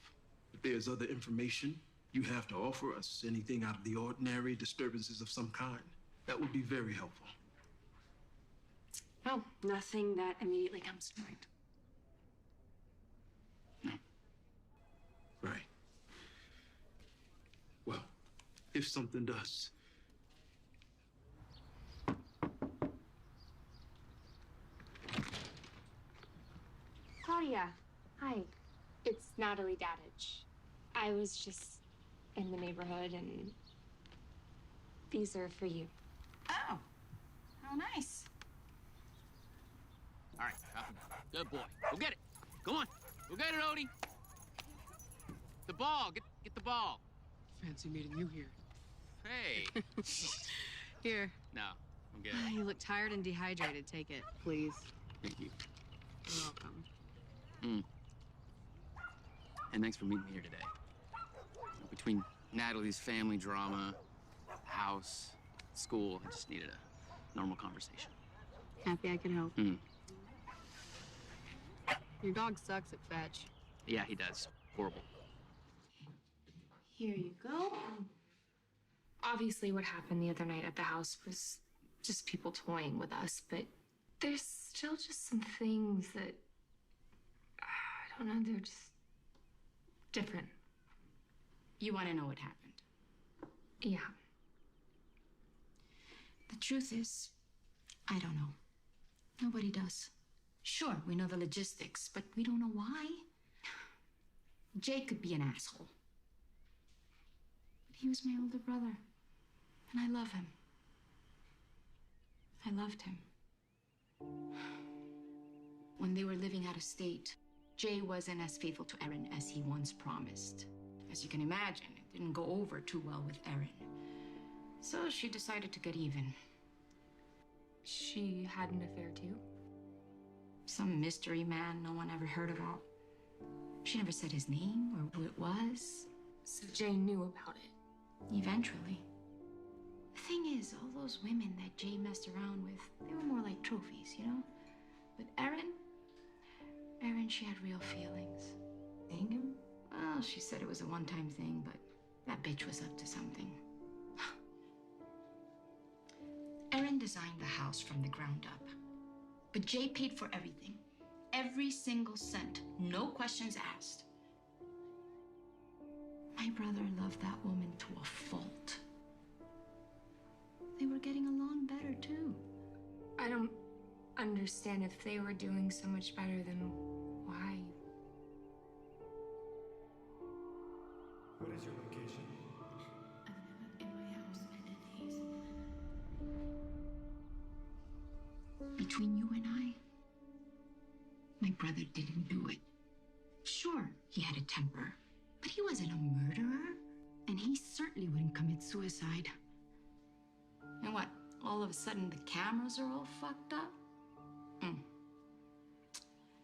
If there's other information you have to offer us, anything out of the ordinary, disturbances of some kind, that would be very helpful. No, nothing that immediately comes to mind. Right. Well, if something does. Claudia. Hi. It's Natalie Dadich. I was just in the neighborhood, and these are for you. Oh, how nice. All right, drop him. Good boy. Go get it. Go on. Go get it, Odie. The ball. Get the ball. Fancy meeting you here. Hey. Here. No, I'm good. You look tired and dehydrated. Take it, please. Thank you. You're welcome. And thanks for meeting me here today. Between Natalie's family drama, house, school, I just needed a normal conversation. Happy I could help. Your dog sucks at fetch. Yeah, he does. Horrible. Here you go. Obviously, what happened the other night at the house was just people toying with us, but there's still just some things that, I don't know, they're just different. You want to know what happened? Yeah. The truth is, I don't know. Nobody does. Sure, we know the logistics, but we don't know why. Jay could be an asshole. But he was my older brother, and I love him. I loved him. When they were living out of state, Jay wasn't as faithful to Erin as he once promised. As you can imagine, it didn't go over too well with Erin. So she decided to get even. She had an affair too? Some mystery man no one ever heard about. She never said his name or who it was. So Jay knew about it? Eventually. The thing is, all those women that Jay messed around with, they were more like trophies, you know? But Erin, she had real feelings. Dang him? Well, she said it was a one-time thing, but that bitch was up to something. Erin designed the house from the ground up. But Jay paid for everything. Every single cent. No questions asked. My brother loved that woman to a fault. They were getting along better, too. I don't understand. If they were doing so much better, then why? What is your location? In my house and in his. Between you and I, my brother didn't do it. Sure, he had a temper, but he wasn't a murderer, and he certainly wouldn't commit suicide. And what, all of a sudden the cameras are all fucked up?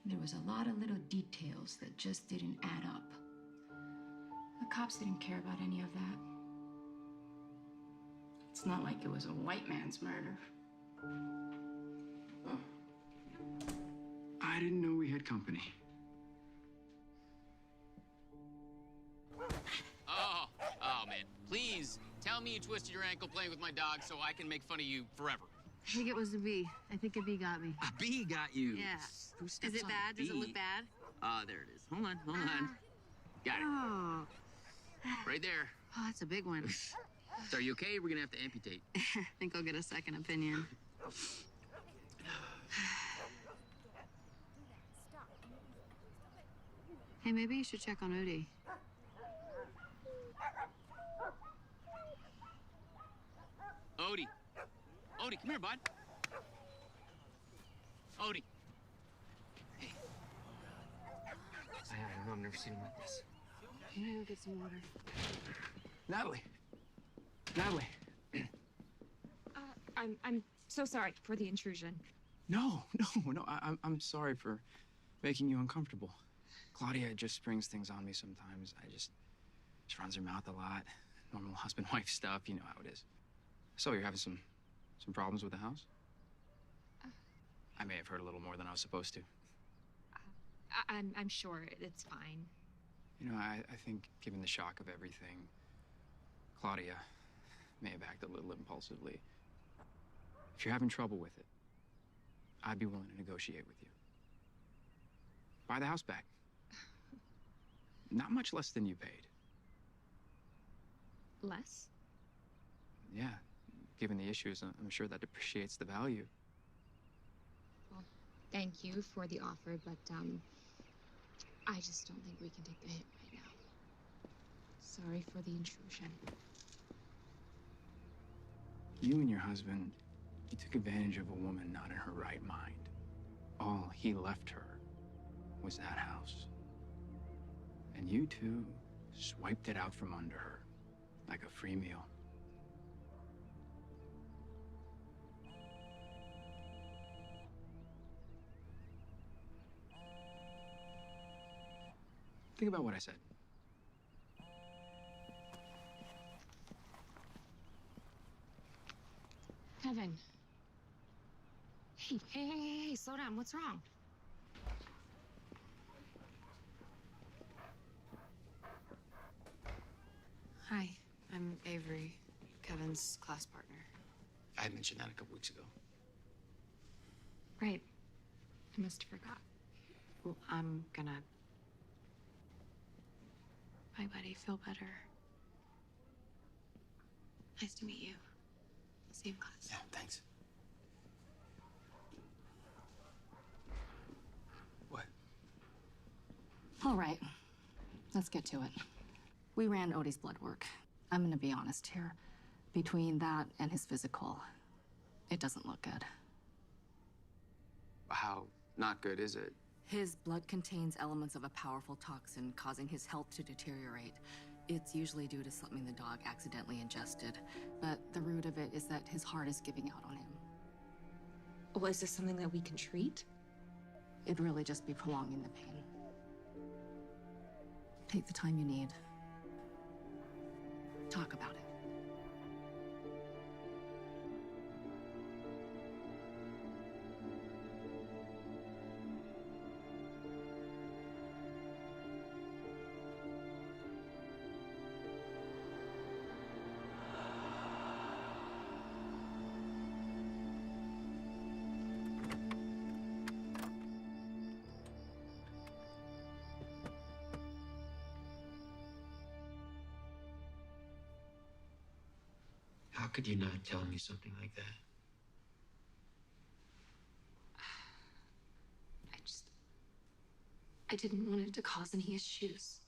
There was a lot of little details that just didn't add up. The cops didn't care about any of that. It's not like it was a white man's murder. I didn't know we had company. Oh, man. Please tell me you twisted your ankle playing with my dog so I can make fun of you forever. I think it was a bee. I think a bee got me. A bee got you. Yeah. Who Is steps it on a bad? Does it bee? look bad? There it is. Hold on. Got it. Oh. Right there. Oh, that's a big one. So are you okay? We're gonna have to amputate. I think I'll get a second opinion. Hey, maybe you should check on Odie. Odie. Odie, come here, bud. Odie. Hey. I don't know. I've never seen him like this. I'm gonna go get some water. Natalie. I'm so sorry for the intrusion. No. I'm sorry for making you uncomfortable. Claudia just springs things on me sometimes. She runs her mouth a lot. Normal husband-wife stuff, you know how it is. So you're having some problems with the house? I may have heard a little more than I was supposed to. I'm sure it's fine. You know, I think given the shock of everything, Claudia may have acted a little impulsively. If you're having trouble with it, I'd be willing to negotiate with you. Buy the house back. Not much less than you paid. Less? Yeah, given the issues, I'm sure that depreciates the value. Well, thank you for the offer, but I just don't think we can take the hit right now. Sorry for the intrusion. You and your husband, you took advantage of a woman not in her right mind. All he left her was that house. And you two swiped it out from under her like a free meal. Think about what I said. Kevin. Hey, slow down. What's wrong? Hi, I'm Avery, Kevin's class partner. I mentioned that a couple weeks ago. Right. I must have forgot. Well, I'm gonna... Bye, buddy. Feel better. Nice to meet you. See you in class. Yeah, thanks. What? All right, let's get to it. We ran Odie's blood work. I'm gonna be honest here. Between that and his physical, it doesn't look good. How not good is it? His blood contains elements of a powerful toxin causing his health to deteriorate. It's usually due to something the dog accidentally ingested, but the root of it is that his heart is giving out on him. Well, is this something that we can treat? It'd really just be prolonging the pain. Take the time you need. Talk about it. How could you not tell me something like that? I didn't want it to cause any issues.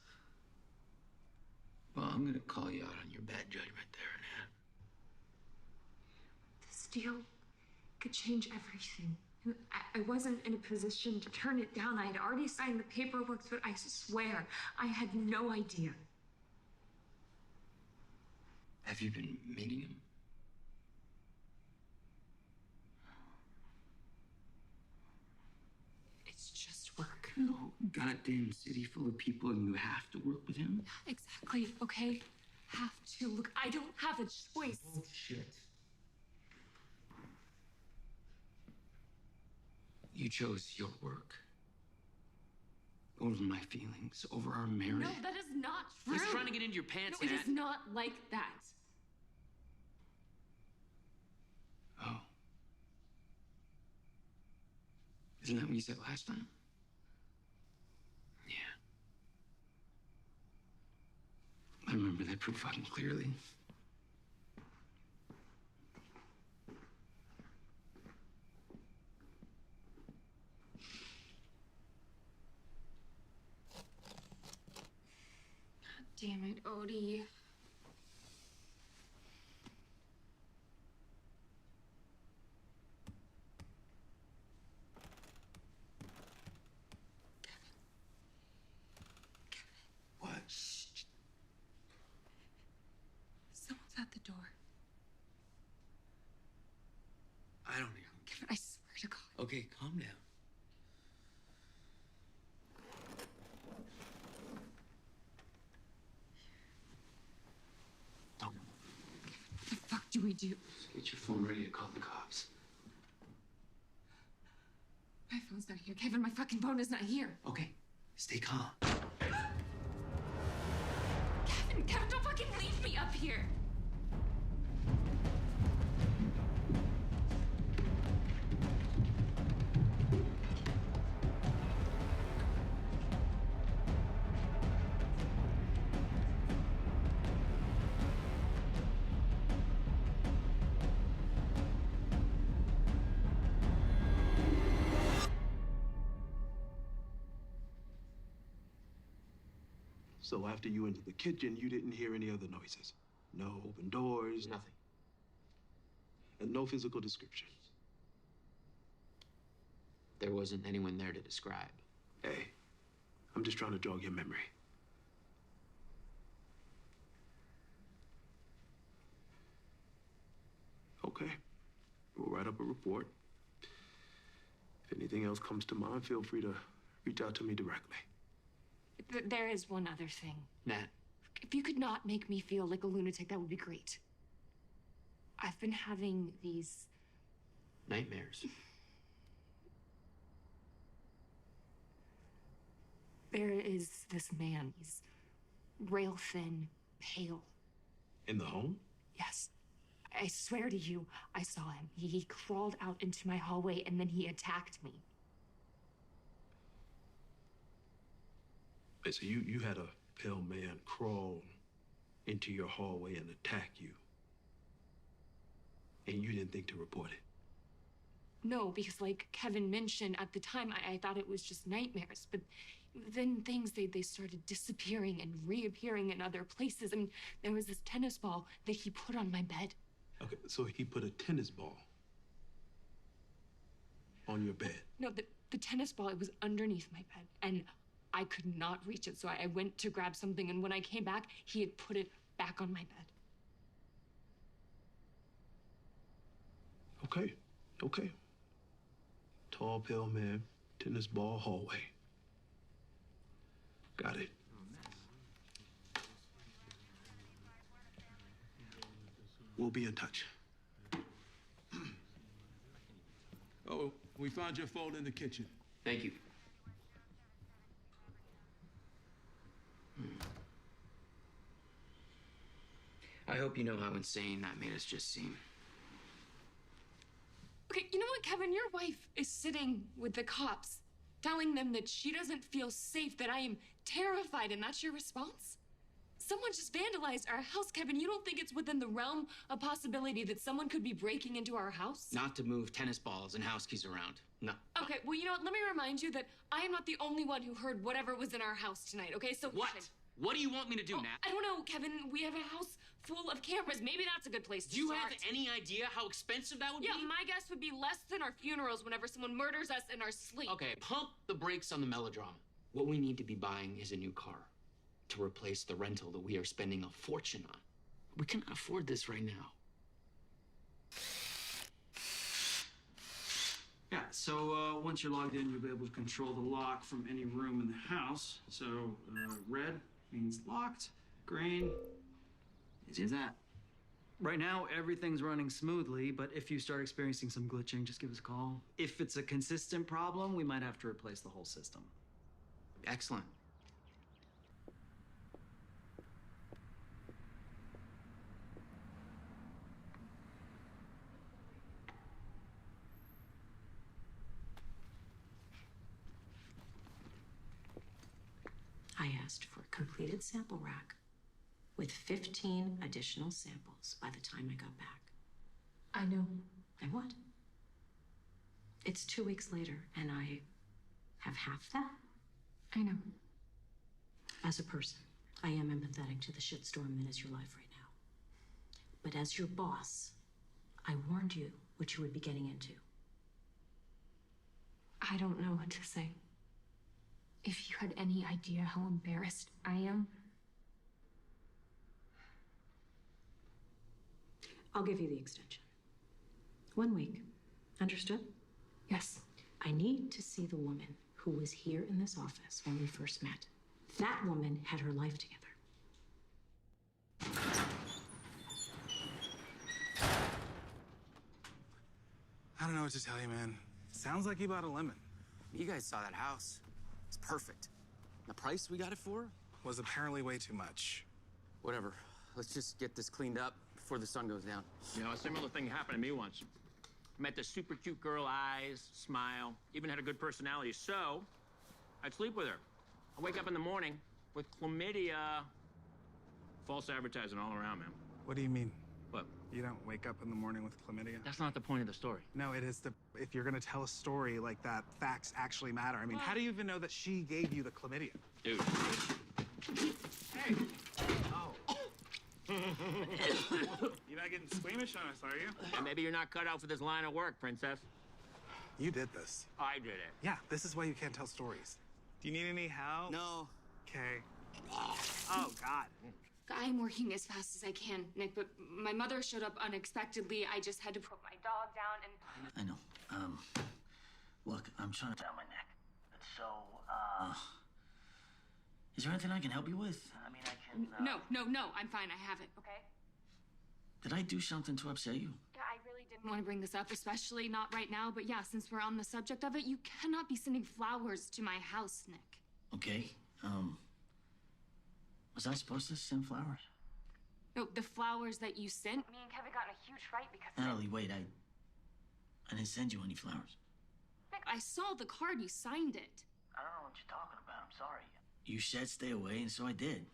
Well, I'm gonna call you out on your bad judgment there, Annette. This deal could change everything. And I wasn't in a position to turn it down. I had already signed the paperwork, but I swear I had no idea. Have you been meeting him? It's just work. No goddamn city full of people and you have to work with him? Exactly, okay? Have to. Look, I don't have a choice. Bullshit. You chose your work over my feelings, over our marriage. No, that is not true. He's trying to get into your pants, No, it Nat. is not like that. Oh. Isn't that what you said last time? Yeah. I remember that pretty fucking clearly. Damn it, Odie. What? Someone's at the door. I don't hear him. Kevin, I swear to God. Okay, calm down. What the fuck do we do? Just get your phone ready to call the cops. My phone's not here. Kevin, my fucking phone is not here. Okay, stay calm. Kevin, don't fucking leave me up here. So after you entered the kitchen, you didn't hear any other noises? No open doors? Nothing. And no physical descriptions? There wasn't anyone there to describe. Hey, I'm just trying to jog your memory. Okay. We'll write up a report. If anything else comes to mind, feel free to reach out to me directly. There is one other thing. Nat. If you could not make me feel like a lunatic, that would be great. I've been having these Nightmares. There is this man. He's rail thin, pale. In the home? Yes. I swear to you, I saw him. He crawled out into my hallway and then he attacked me. Wait, so you had a pale man crawl into your hallway and attack you, and you didn't think to report it? No, because like Kevin mentioned, at the time, I thought it was just nightmares. But then things, they started disappearing and reappearing in other places. I mean, there was this tennis ball that he put on my bed. Okay, so he put a tennis ball on your bed? No, the tennis ball, it was underneath my bed. And I could not reach it, so I went to grab something. And when I came back, he had put it back on my bed. Okay. Tall, pale man, tennis ball, hallway. Got it. We'll be in touch. Oh, we found your phone in the kitchen. Thank you. I hope you know how insane that made us just seem. Okay, you know what, Kevin? Your wife is sitting with the cops, telling them that she doesn't feel safe, that I am terrified, and that's your response? Someone just vandalized our house, Kevin. You don't think it's within the realm of possibility that someone could be breaking into our house? Not to move tennis balls and house keys around. No. Okay, well, you know what? Let me remind you that I am not the only one who heard whatever was in our house tonight, okay? So What? Kevin, What do you want me to do, Nat? I don't know, Kevin. We have a house full of cameras. Maybe that's a good place to Do you start. have any idea how expensive that would be? Yeah, my guess would be less than our funerals whenever someone murders us in our sleep. Okay, pump the brakes on the melodrama. What we need to be buying is a new car to replace the rental that we are spending a fortune on. We cannot afford this right now. Yeah, so once you're logged in, you'll be able to control the lock from any room in the house. So red means locked, green, easy as that. Right now, everything's running smoothly, but if you start experiencing some glitching, just give us a call. If it's a consistent problem, we might have to replace the whole system. Excellent. I asked for a completed sample rack with 15 additional samples by the time I got back. I know. And what? It's 2 weeks later, and I have half that? I know. As a person, I am empathetic to the shitstorm that is your life right now. But as your boss, I warned you what you would be getting into. I don't know what to say. If you had any idea how embarrassed I am. I'll give you the extension. 1 week. Understood? Yes. I need to see the woman who was here in this office when we first met. That woman had her life together. I don't know what to tell you, man. Sounds like you bought a lemon. You guys saw that house. It's perfect. The price we got it for? Was apparently way too much. Whatever. Let's just get this cleaned up before the sun goes down. You know, a similar thing happened to me once. Met this super cute girl, eyes, smile, even had a good personality. So, I'd sleep with her. I wake up in the morning with chlamydia. False advertising all around, man. What do you mean? What? You don't wake up in the morning with chlamydia? That's not the point of the story. No, it is if you're gonna tell a story like that, facts actually matter. I mean, how do you even know that she gave you the chlamydia? Dude, Hey. Oh. You're not getting squeamish on us, are you? And maybe you're not cut out for this line of work, princess. You did this. I did it. Yeah, this is why you can't tell stories. Do you need any help? No. Okay. Oh, God. I'm working as fast as I can, Nick, but my mother showed up unexpectedly. I just had to put my dog down and... I know. Look, I'm trying to down my neck. So, is there anything I can help you with? I mean, I can, No, I'm fine. I have it, okay? Did I do something to upset you? Yeah, I really didn't want to bring this up, especially not right now, but yeah, since we're on the subject of it, you cannot be sending flowers to my house, Nick. Okay, was I supposed to send flowers? No, the flowers that you sent, me and Kevin got in a huge fight because of it. Natalie, wait, I didn't send you any flowers. Nick, I saw the card. You signed it. I don't know what you're talking about. I'm sorry. You said stay away, and so I did.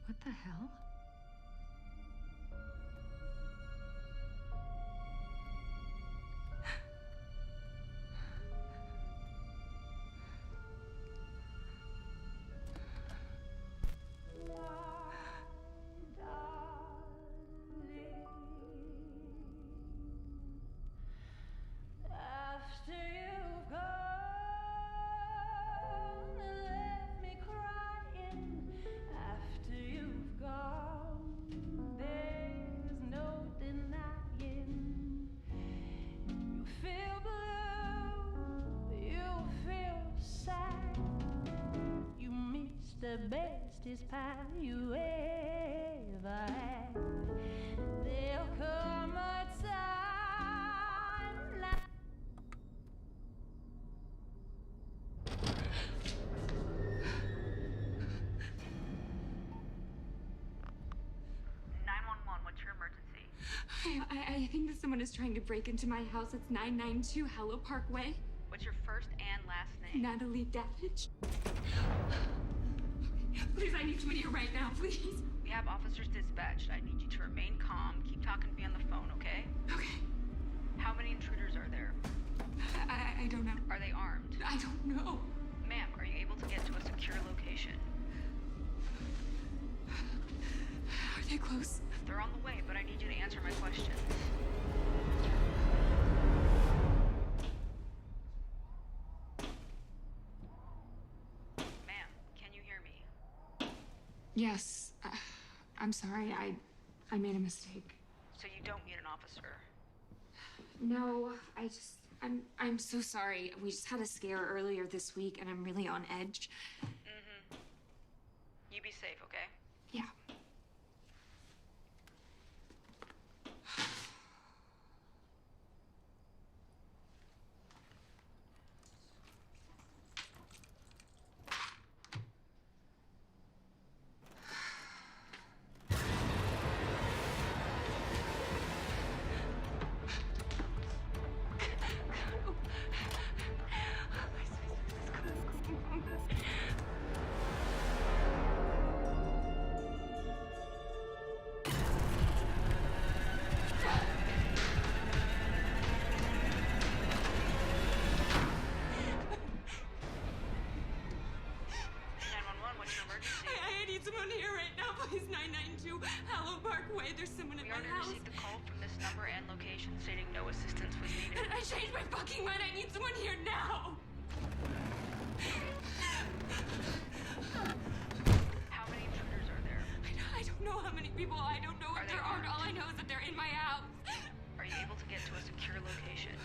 What the hell? After you've gone and left me crying, after you've gone, there's no denying. You feel blue, you feel sad, you miss the bestest pie you ever had. There'll come a time like 911, what's your emergency? I think that someone is trying to break into my house. It's 992 Hello Park Way. What's your first and last name? Natalie Davidge. Please, I need someone here right now, please. We have officers dispatched. I need you to remain calm. Keep talking to me on the phone, okay? Okay. How many intruders are there? I don't know. Are they armed? I don't know. Ma'am, are you able to get to a secure location? Are they close? They're on the way, but I need you to answer my questions. Ma'am, can you hear me? Yes. I'm sorry. I made a mistake. So you don't need an officer? No, I'm so sorry. We just had a scare earlier this week, and I'm really on edge. Mm-hmm. You be safe, okay? Yeah. I need someone here right now, please. 992 Hello Park Way. There's someone in We my already house. received a call from this number and location stating no assistance was needed. I changed my fucking mind. I need someone here now. How many intruders are there? I don't know how many people. I don't know if there aren't. All I know is that they're in my house. Are you able to get to a secure location?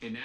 Hey, Nat.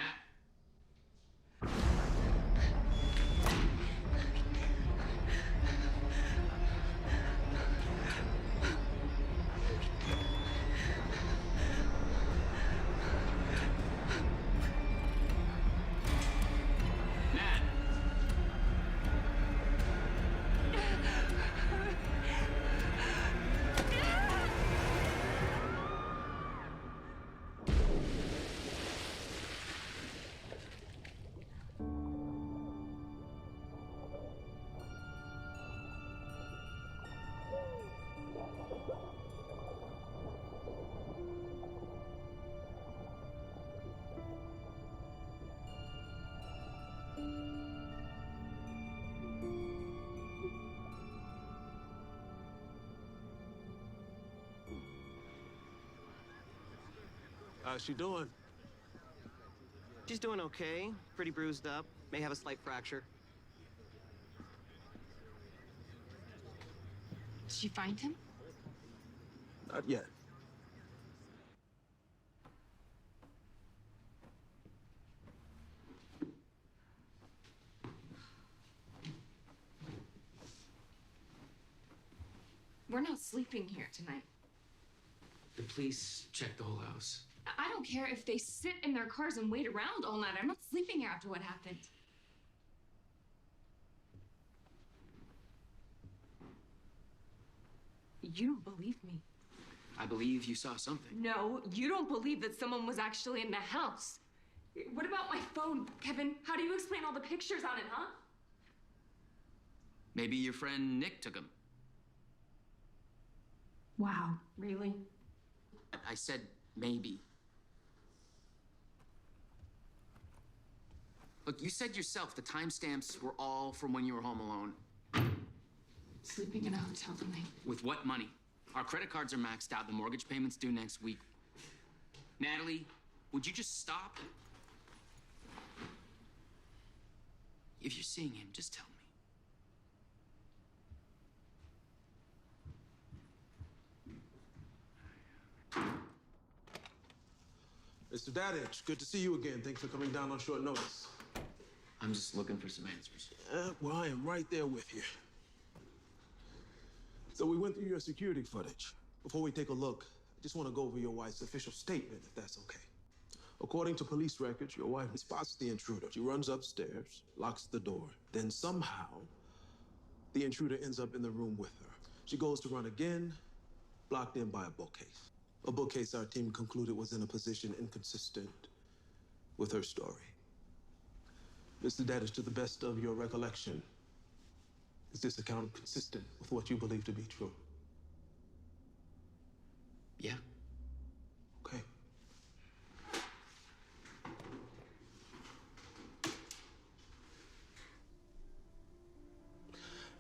How's she doing? She's doing okay. Pretty bruised up. May have a slight fracture. Did she find him? Not yet. We're not sleeping here tonight. The police checked the whole house. I don't care if they sit in their cars and wait around all night. I'm not sleeping here after what happened. You don't believe me. I believe you saw something. No, you don't believe that someone was actually in the house. What about my phone, Kevin? How do you explain all the pictures on it, huh? Maybe your friend Nick took him. Wow. Really? I said maybe. Look, you said yourself the timestamps were all from when you were home alone. Sleeping in a hotel tonight. With what money? Our credit cards are maxed out. The mortgage payment's due next week. Natalie, would you just stop? If you're seeing him, just tell me. Mr. Dadich, good to see you again. Thanks for coming down on short notice. I'm just looking for some answers. Well, I am right there with you. So we went through your security footage. Before we take a look, I just want to go over your wife's official statement, if that's okay. According to police records, your wife spots the intruder. She runs upstairs, locks the door. Then somehow, the intruder ends up in the room with her. She goes to run again, blocked in by a bookcase. A bookcase our team concluded was in a position inconsistent with her story. Mr. Dadich, to the best of your recollection, is this account consistent with what you believe to be true? Yeah. Okay.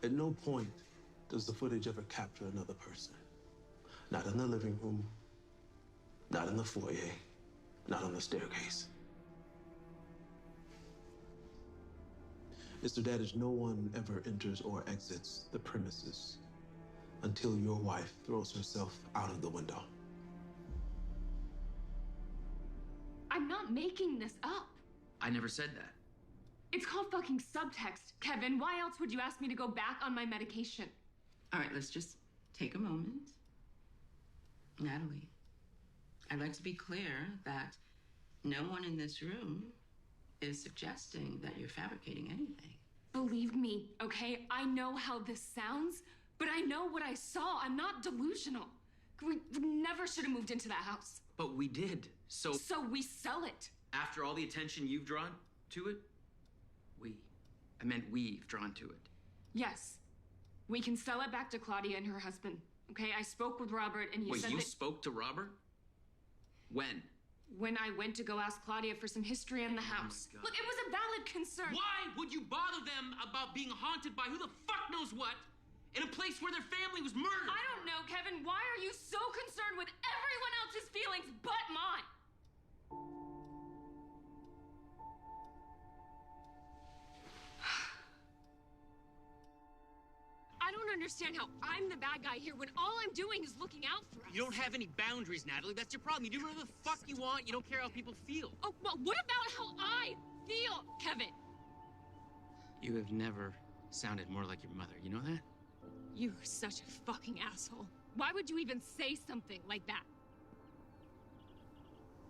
At no point does the footage ever capture another person. Not in the living room, not in the foyer, not on the staircase. Mr. Dadich, no one ever enters or exits the premises until your wife throws herself out of the window. I'm not making this up. I never said that. It's called fucking subtext. Kevin, why else would you ask me to go back on my medication? All right, let's just take a moment. Natalie, I'd like to be clear that no one in this room is suggesting that you're fabricating anything. Believe me, okay? I know how this sounds, but I know what I saw. I'm not delusional. We never should have moved into that house. But we did. So we sell it. after all the attention you've drawn to it, I meant we've drawn to it. Yes. We can sell it back to Claudia and her husband. Okay, I spoke with Robert and he Wait, said you that spoke to Robert? When? when I went to go ask Claudia for some history in the house. God. Look, it was a valid concern. Why would you bother them about being haunted by who the fuck knows what in a place where their family was murdered? I don't know, Kevin. Why are you so concerned with everyone else's feelings but mine? I don't understand how I'm the bad guy here when all I'm doing is looking out for us. You don't have any boundaries, Natalie. That's your problem. You do whatever the fuck you want. You don't care how people feel. Oh, well, what about how I feel, Kevin? You have never sounded more like your mother. You know that? You're such a fucking asshole. Why would you even say something like that?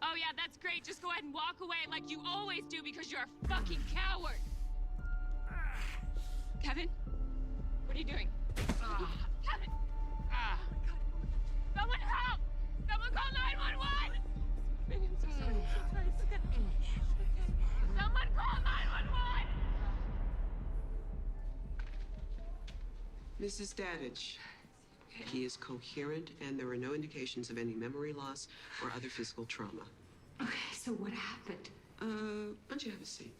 Oh, yeah, that's great. Just go ahead and walk away like you always do because you're a fucking coward. Kevin? What are you doing? Kevin! Oh my God. Someone help! Someone call 911! Baby, I'm so sorry. I'm so sorry. It's okay. Someone call 911! Mrs. Dadich, he is coherent and there are no indications of any memory loss or other physical trauma. Okay, so what happened? Why don't you have a seat,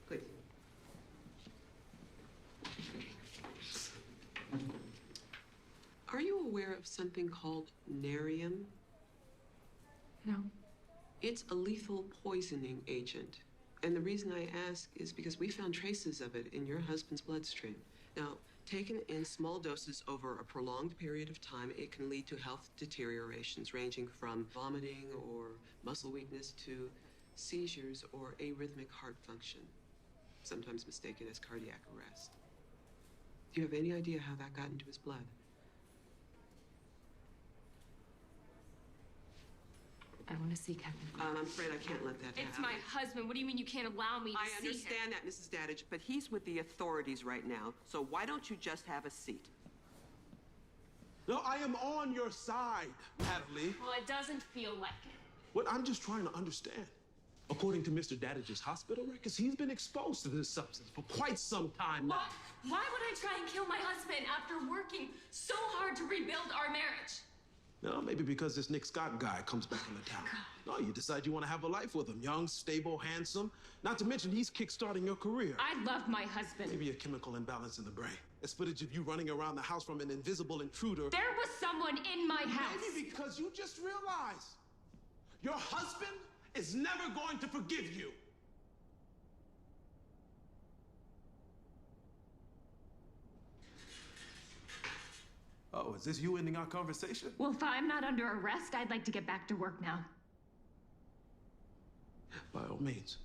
please? Are you aware of something called nerium? No. It's a lethal poisoning agent. And the reason I ask is because we found traces of it in your husband's bloodstream. Now, taken in small doses over a prolonged period of time, it can lead to health deteriorations ranging from vomiting or muscle weakness to seizures or arrhythmic heart function, sometimes mistaken as cardiac arrest. Do you have any idea how that got into his blood? I want to see Kevin. I'm afraid I can't let that happen. It's my husband. What do you mean you can't allow me to I see him? understand that, Mrs. Dadich, but he's with the authorities right now, so why don't you just have a seat? No, I am on your side, Natalie. Well, it doesn't feel like it. What I'm just trying to understand. According to Mr. Dadich's hospital records, he's been exposed to this substance for quite some time now. Why would I try and kill my husband after working so hard to rebuild our marriage? No, maybe because this Nick Scott guy comes back into town. No, you decide you want to have a life with him. Young, stable, handsome. Not to mention he's kickstarting your career. I love my husband. Maybe a chemical imbalance in the brain. There's footage of you running around the house from an invisible intruder. There was someone in my house. Maybe because you just realized your husband is never going to forgive you. Oh, is this you ending our conversation? Well, if I'm not under arrest, I'd like to get back to work now. By all means.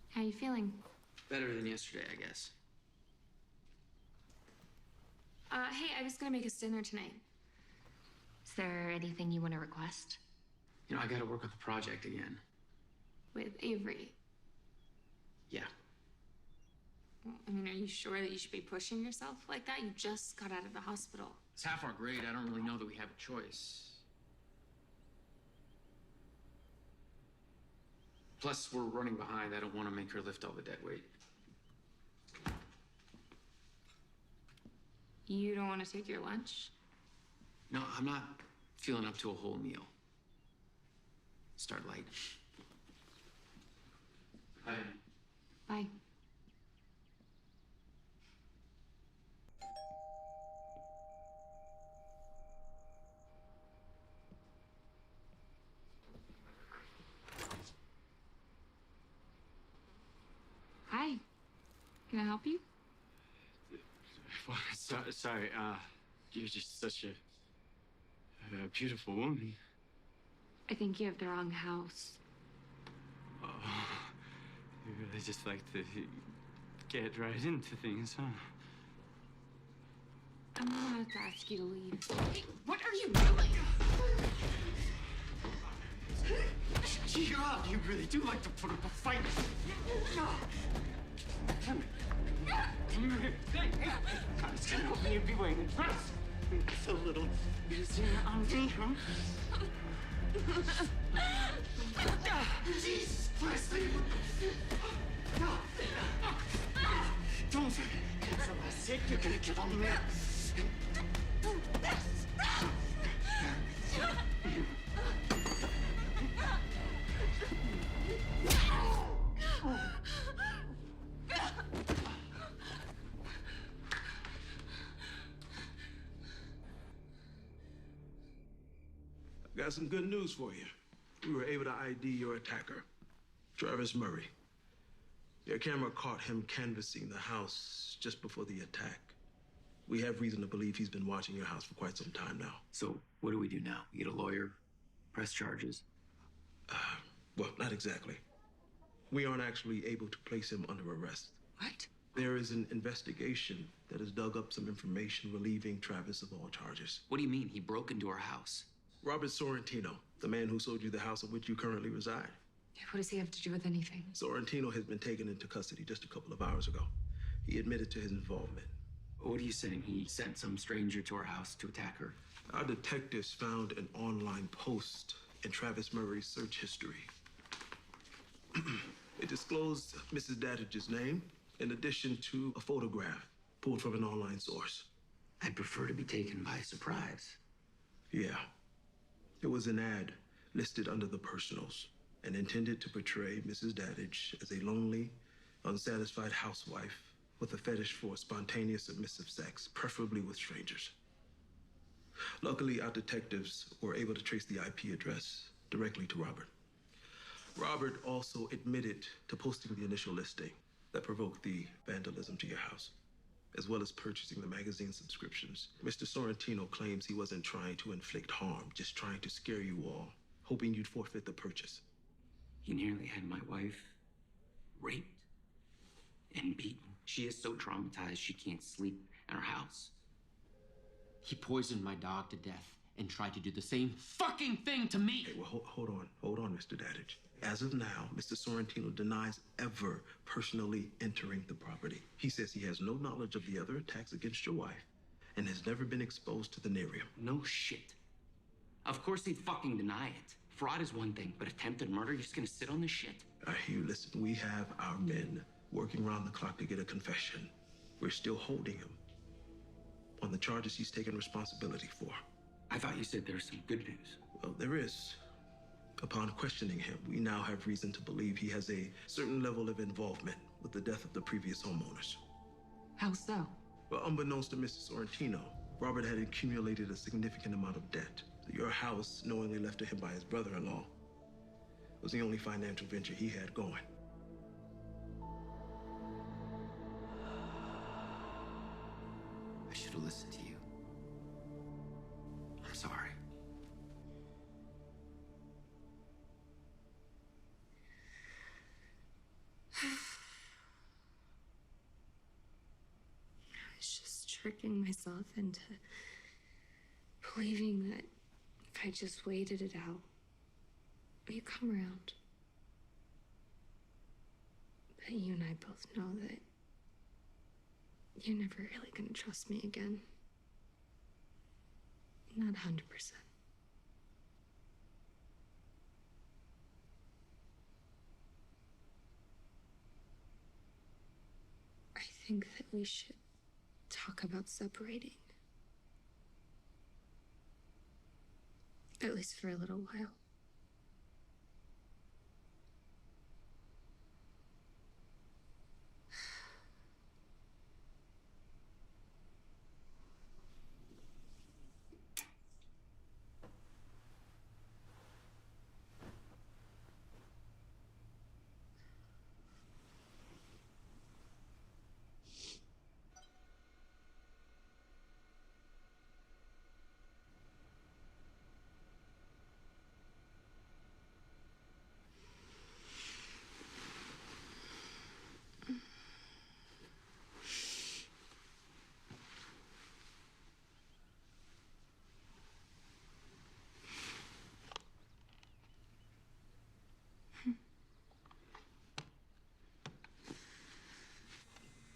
How you feeling? Better than yesterday, I guess. Hey, I was gonna make us dinner tonight. Is there anything you want to request? You know, I gotta work on the project again. With Avery? Yeah. I mean, are you sure that you should be pushing yourself like that? You just got out of the hospital. It's half our grade. I don't really know that we have a choice. Plus, we're running behind. I don't want to make her lift all the dead weight. You don't want to take your lunch? No, I'm not feeling up to a whole meal. Start light. Bye. Bye. Hi. Can I help you? Sorry, you're just such a beautiful woman. I think you have the wrong house. Oh, you really just like to get right into things, huh? I'm gonna have to ask you to leave. Hey, what are you doing? God, you really do like to put up a fight. Come here. Hey, God, it's gonna open you be wearing a dress. It's a little busy on me, huh? Jesus Christ! Don't for my sake, you're gonna get on me. I got some good news for you. We were able to ID your attacker, Travis Murray. Your camera caught him canvassing the house just before the attack. We have reason to believe he's been watching your house for quite some time now. So, what do we do now? We get a lawyer, press charges? Well, not exactly. We aren't actually able to place him under arrest. What? There is an investigation that has dug up some information relieving Travis of all charges. What do you mean? He broke into our house? Robert Sorrentino, the man who sold you the house in which you currently reside. What does he have to do with anything? Sorrentino has been taken into custody just a couple of hours ago. He admitted to his involvement. What are you saying? He sent some stranger to our house to attack her? Our detectives found an online post in Travis Murray's search history. It disclosed Mrs. Dadich's name, in addition to a photograph pulled from an online source. I'd prefer to be taken by surprise. Yeah. It was an ad listed under the personals and intended to portray Mrs. Daddage as a lonely, unsatisfied housewife with a fetish for spontaneous submissive sex, preferably with strangers. Luckily, our detectives were able to trace the IP address directly to Robert. Robert also admitted to posting the initial listing that provoked the vandalism to your house, as well as purchasing the magazine subscriptions. Mr. Sorrentino claims he wasn't trying to inflict harm, just trying to scare you all, hoping you'd forfeit the purchase. He nearly had my wife raped and beaten. She is so traumatized she can't sleep in her house. He poisoned my dog to death and tried to do the same fucking thing to me. Hey, well, hold on, Mr. Daddage. As of now, Mr. Sorrentino denies ever personally entering the property. He says he has no knowledge of the other attacks against your wife and has never been exposed to the Nerium. No shit. Of course he'd fucking deny it. Fraud is one thing, but attempted murder, you're just gonna sit on this shit? I hear you. Listen, we have our men working around the clock to get a confession. We're still holding him on the charges he's taken responsibility for. I thought you said there was some good news. Well, there is. Upon questioning him, we now have reason to believe he has a certain level of involvement with the death of the previous homeowners. How so? Well, unbeknownst to Mrs. Sorrentino, Robert had accumulated a significant amount of debt. Your house, knowingly left to him by his brother-in-law, was the only financial venture he had going. I should have listened to you. I'm sorry. I was just tricking myself into believing that if I just waited it out, you'd come around. But you and I both know that you're never really gonna trust me again. Not 100%. I think that we should talk about separating. At least for a little while.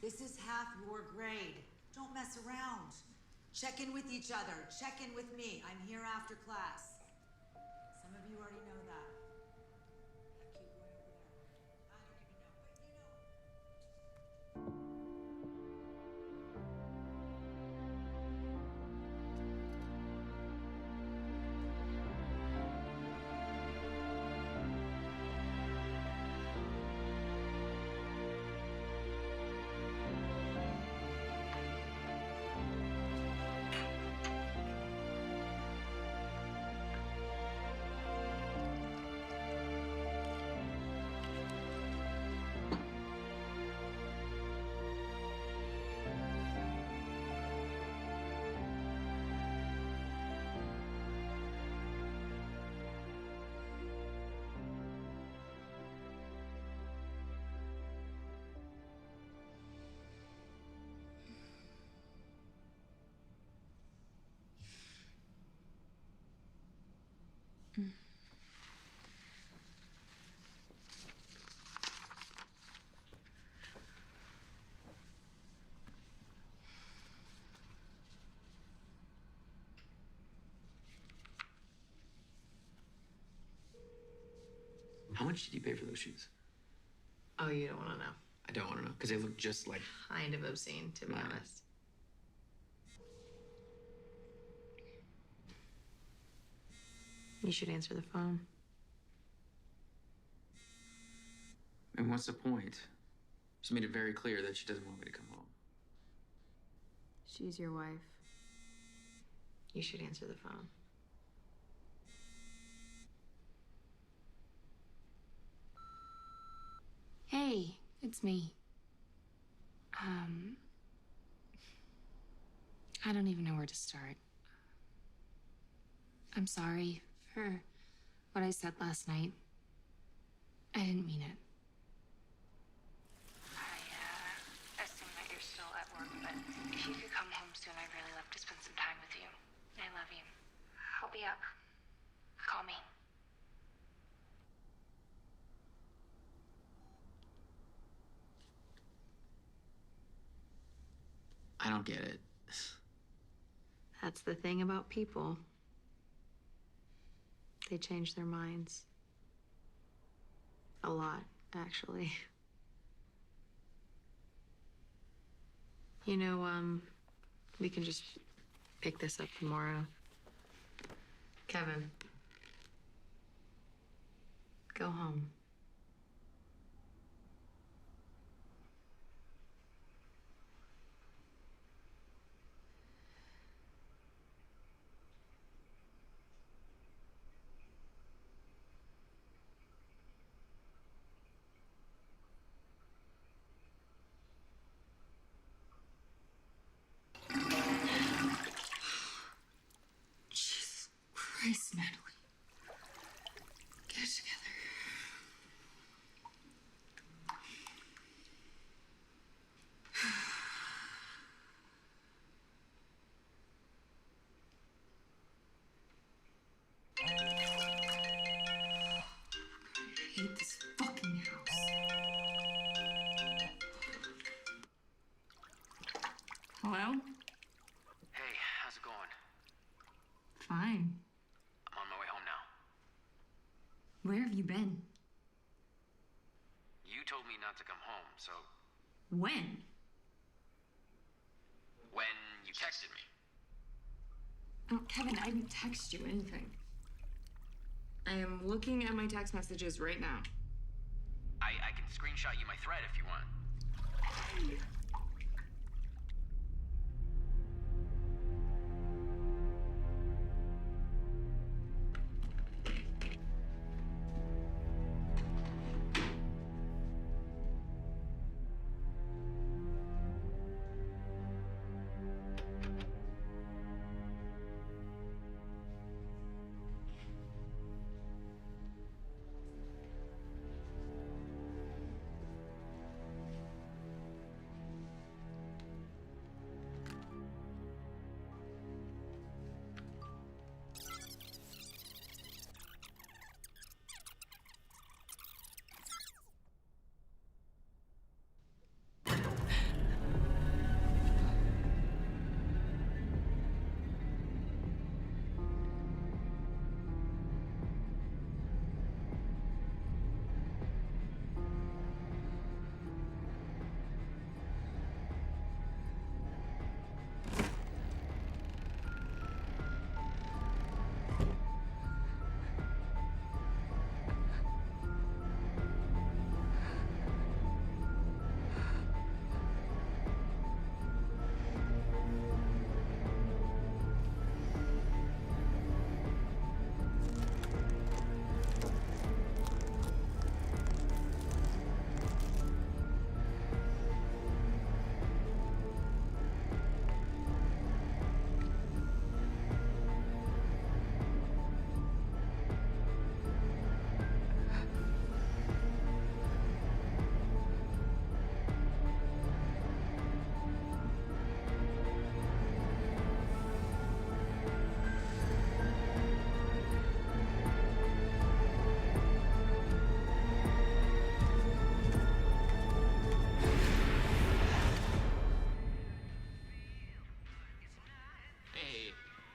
This is half your grade. Don't mess around. Check in with each other. Check in with me. I'm here after class. Some of you already know that. That cute boy over there. I don't even know, but you know. How much did you pay for those shoes? Oh, you don't want to know. I don't want to know, because they look just like... Kind of obscene, to be honest. You should answer the phone. And what's the point? She made it very clear that she doesn't want me to come home. She's your wife. You should answer the phone. Hey, it's me. I don't even know where to start. I'm sorry for what I said last night. I didn't mean it. I assume that you're still at work, but if you could come home soon, I'd really love to spend some time with you. I love you. I'll be up. Call me. I don't get it. That's the thing about people. They change their minds. A lot, actually. You know, we can just pick this up tomorrow. Kevin, go home. Jesus Christ, Natalie. Get it together. I hate this fucking house. Hello? Hey, how's it going? Fine. I'm on my way home now. Where have you been? You told me not to come home, so When? when you texted me. Oh, Kevin, I didn't text you anything. I am looking at my text messages right now. I can screenshot you my thread if you want.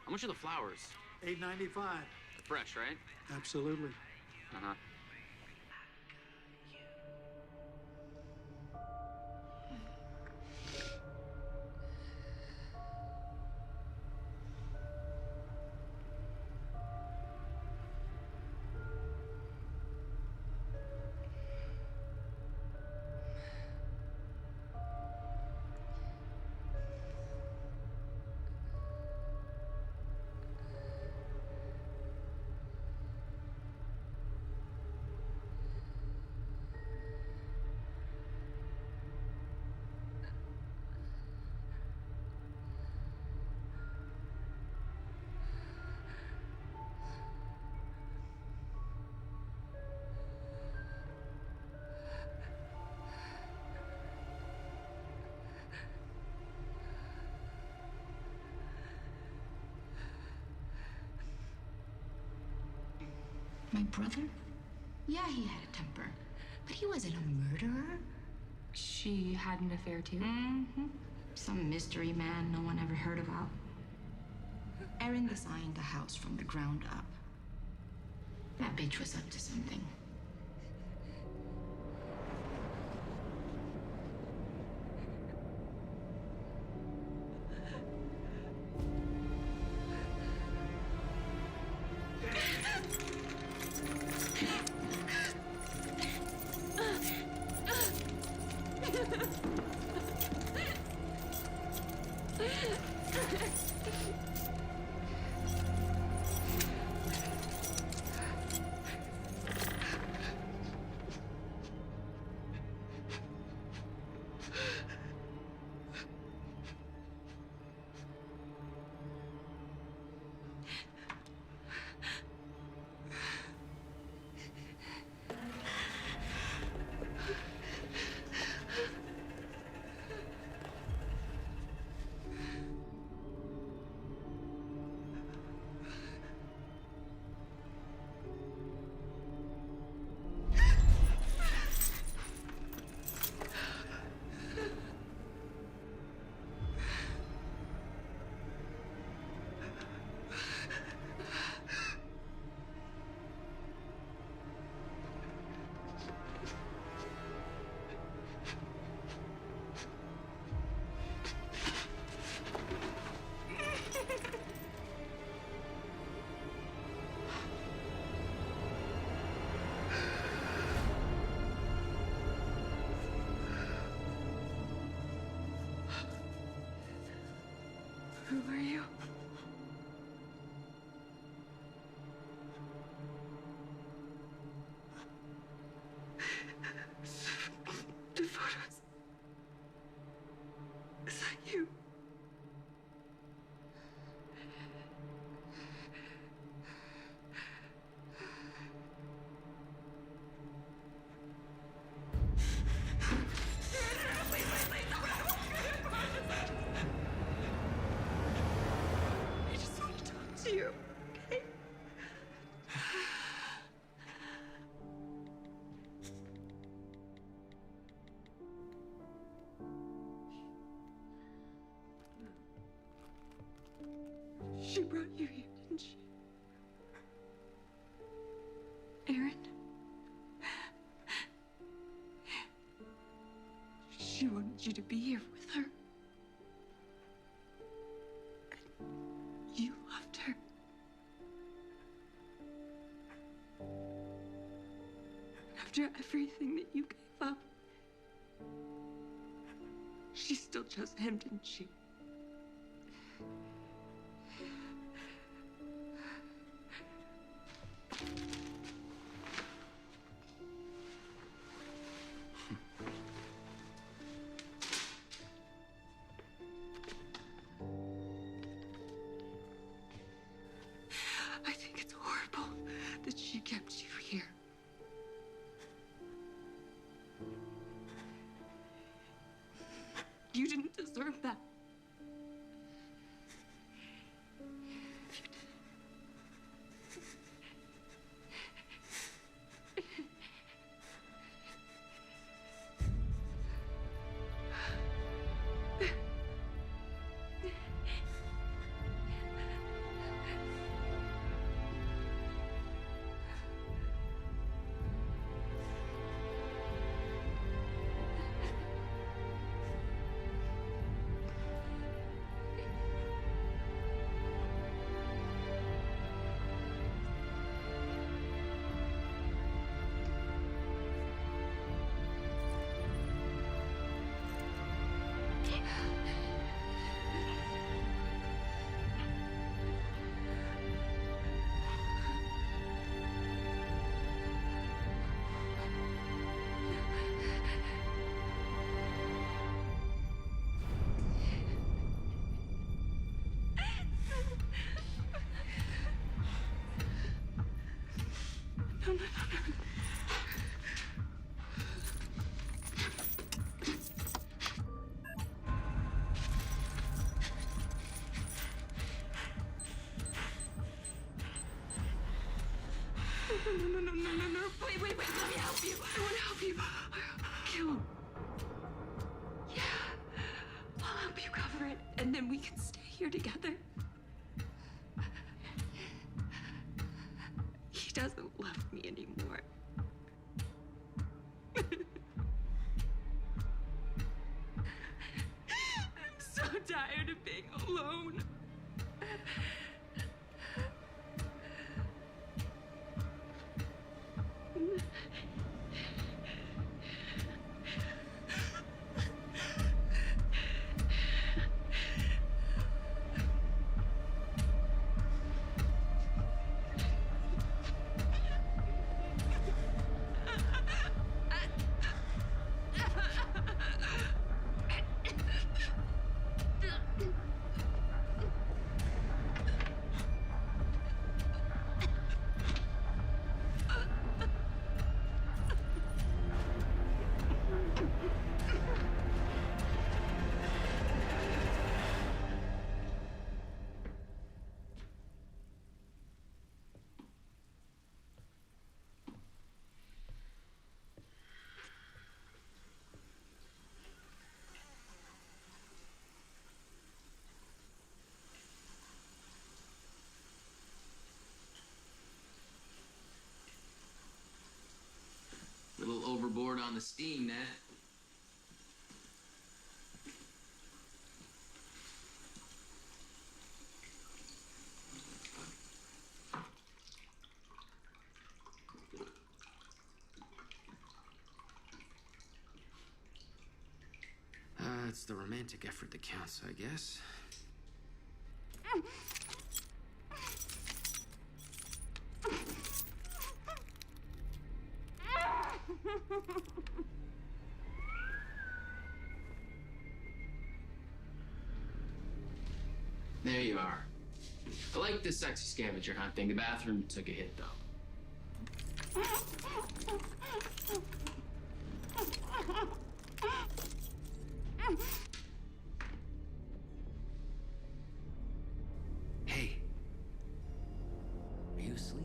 How much are the flowers? $8.95. Fresh, right? Absolutely. Uh-huh. My brother? Yeah, he had a temper, but he wasn't a murderer. She had an affair too? Mm-hmm. Some mystery man no one ever heard about. Erin designed the house from the ground up. That bitch was up to something. Who are you? The photos. Is that you? I just want to talk to you, okay? She brought you here, didn't she? Erin? She wanted you to be here with her. And you loved her. After everything that you gave up, she still chose him, didn't she? I think it's horrible that she kept you here. You didn't deserve that. No. No. Wait. Let me help you. I want to help you. Kill him. Yeah. I'll help you cover it, and then we can stay here together. He doesn't love me anymore. I'm so tired of being alone. A little overboard on the steam, Nat. It's the romantic effort that counts, I guess. There you are. I like this sexy scavenger hunt thing. The bathroom took a hit, though. Hey. Are you asleep?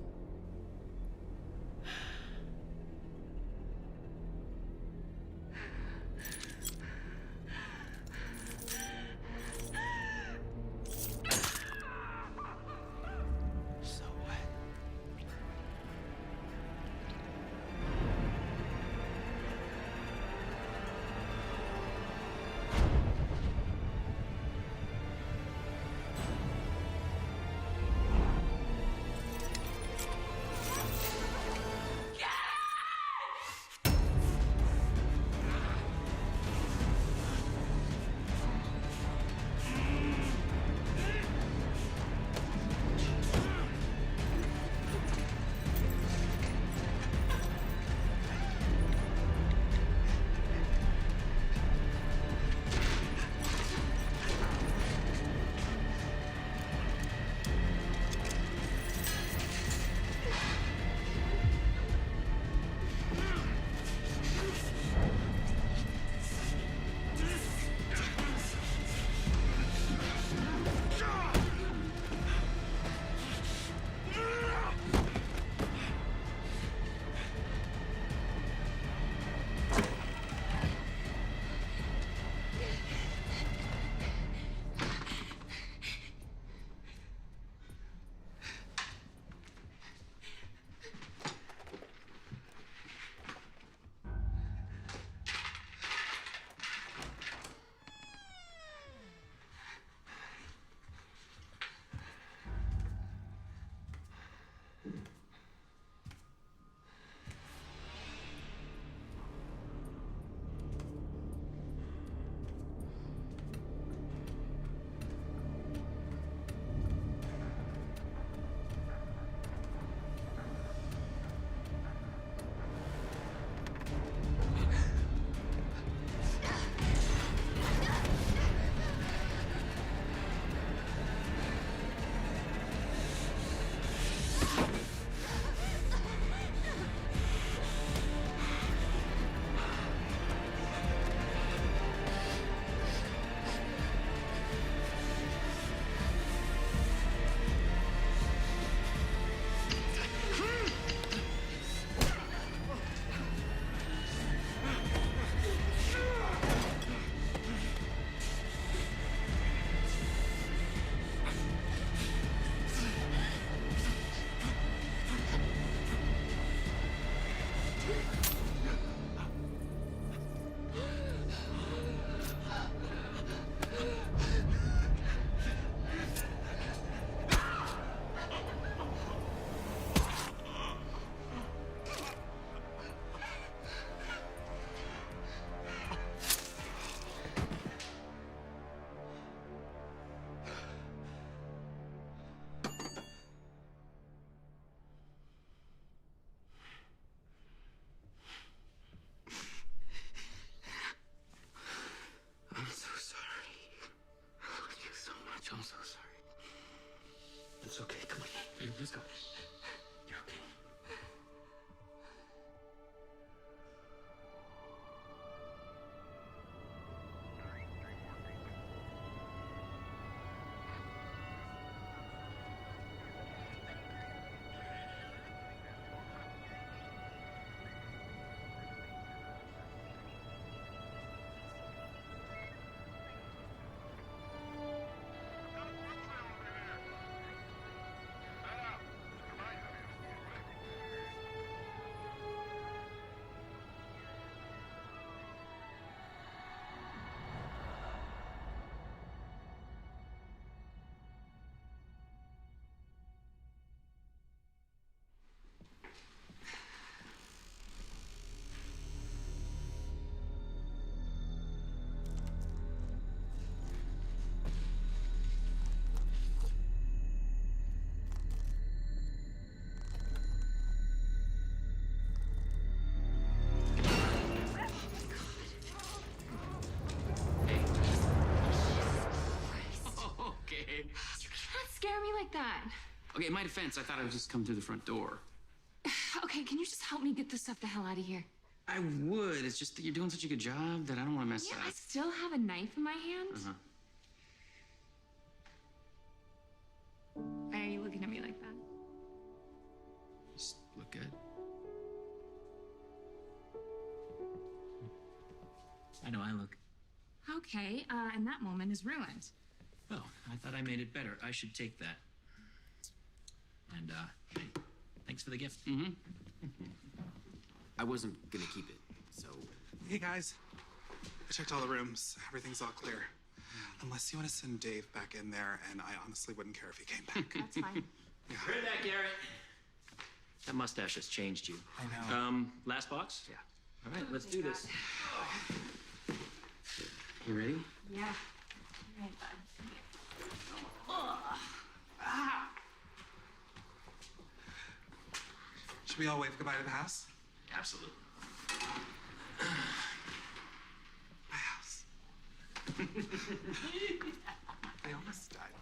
So what? that? Okay, in my defense, I thought I would just come through the front door. Okay, can you just help me get this stuff the hell out of here? I would. It's just that you're doing such a good job that I don't want to mess Yeah, up. I still have a knife in my hand. Uh-huh. Why are you looking at me like that? Just look good. I know I look. Okay, and that moment is ruined. Well, I thought I made it better. I should take that. And, hey, thanks for the gift. Mm-hmm. I wasn't gonna keep it, so... Hey, guys. I checked all the rooms. Everything's all clear. Unless you want to send Dave back in there, and I honestly wouldn't care if he came back. That's fine. Heard that, Garrett? That mustache has changed you. I know. Last box? Yeah. All right, let's do this. You ready? Yeah. All right, bud. Ah. Should we all wave goodbye to the house? Absolutely. My house. I almost died.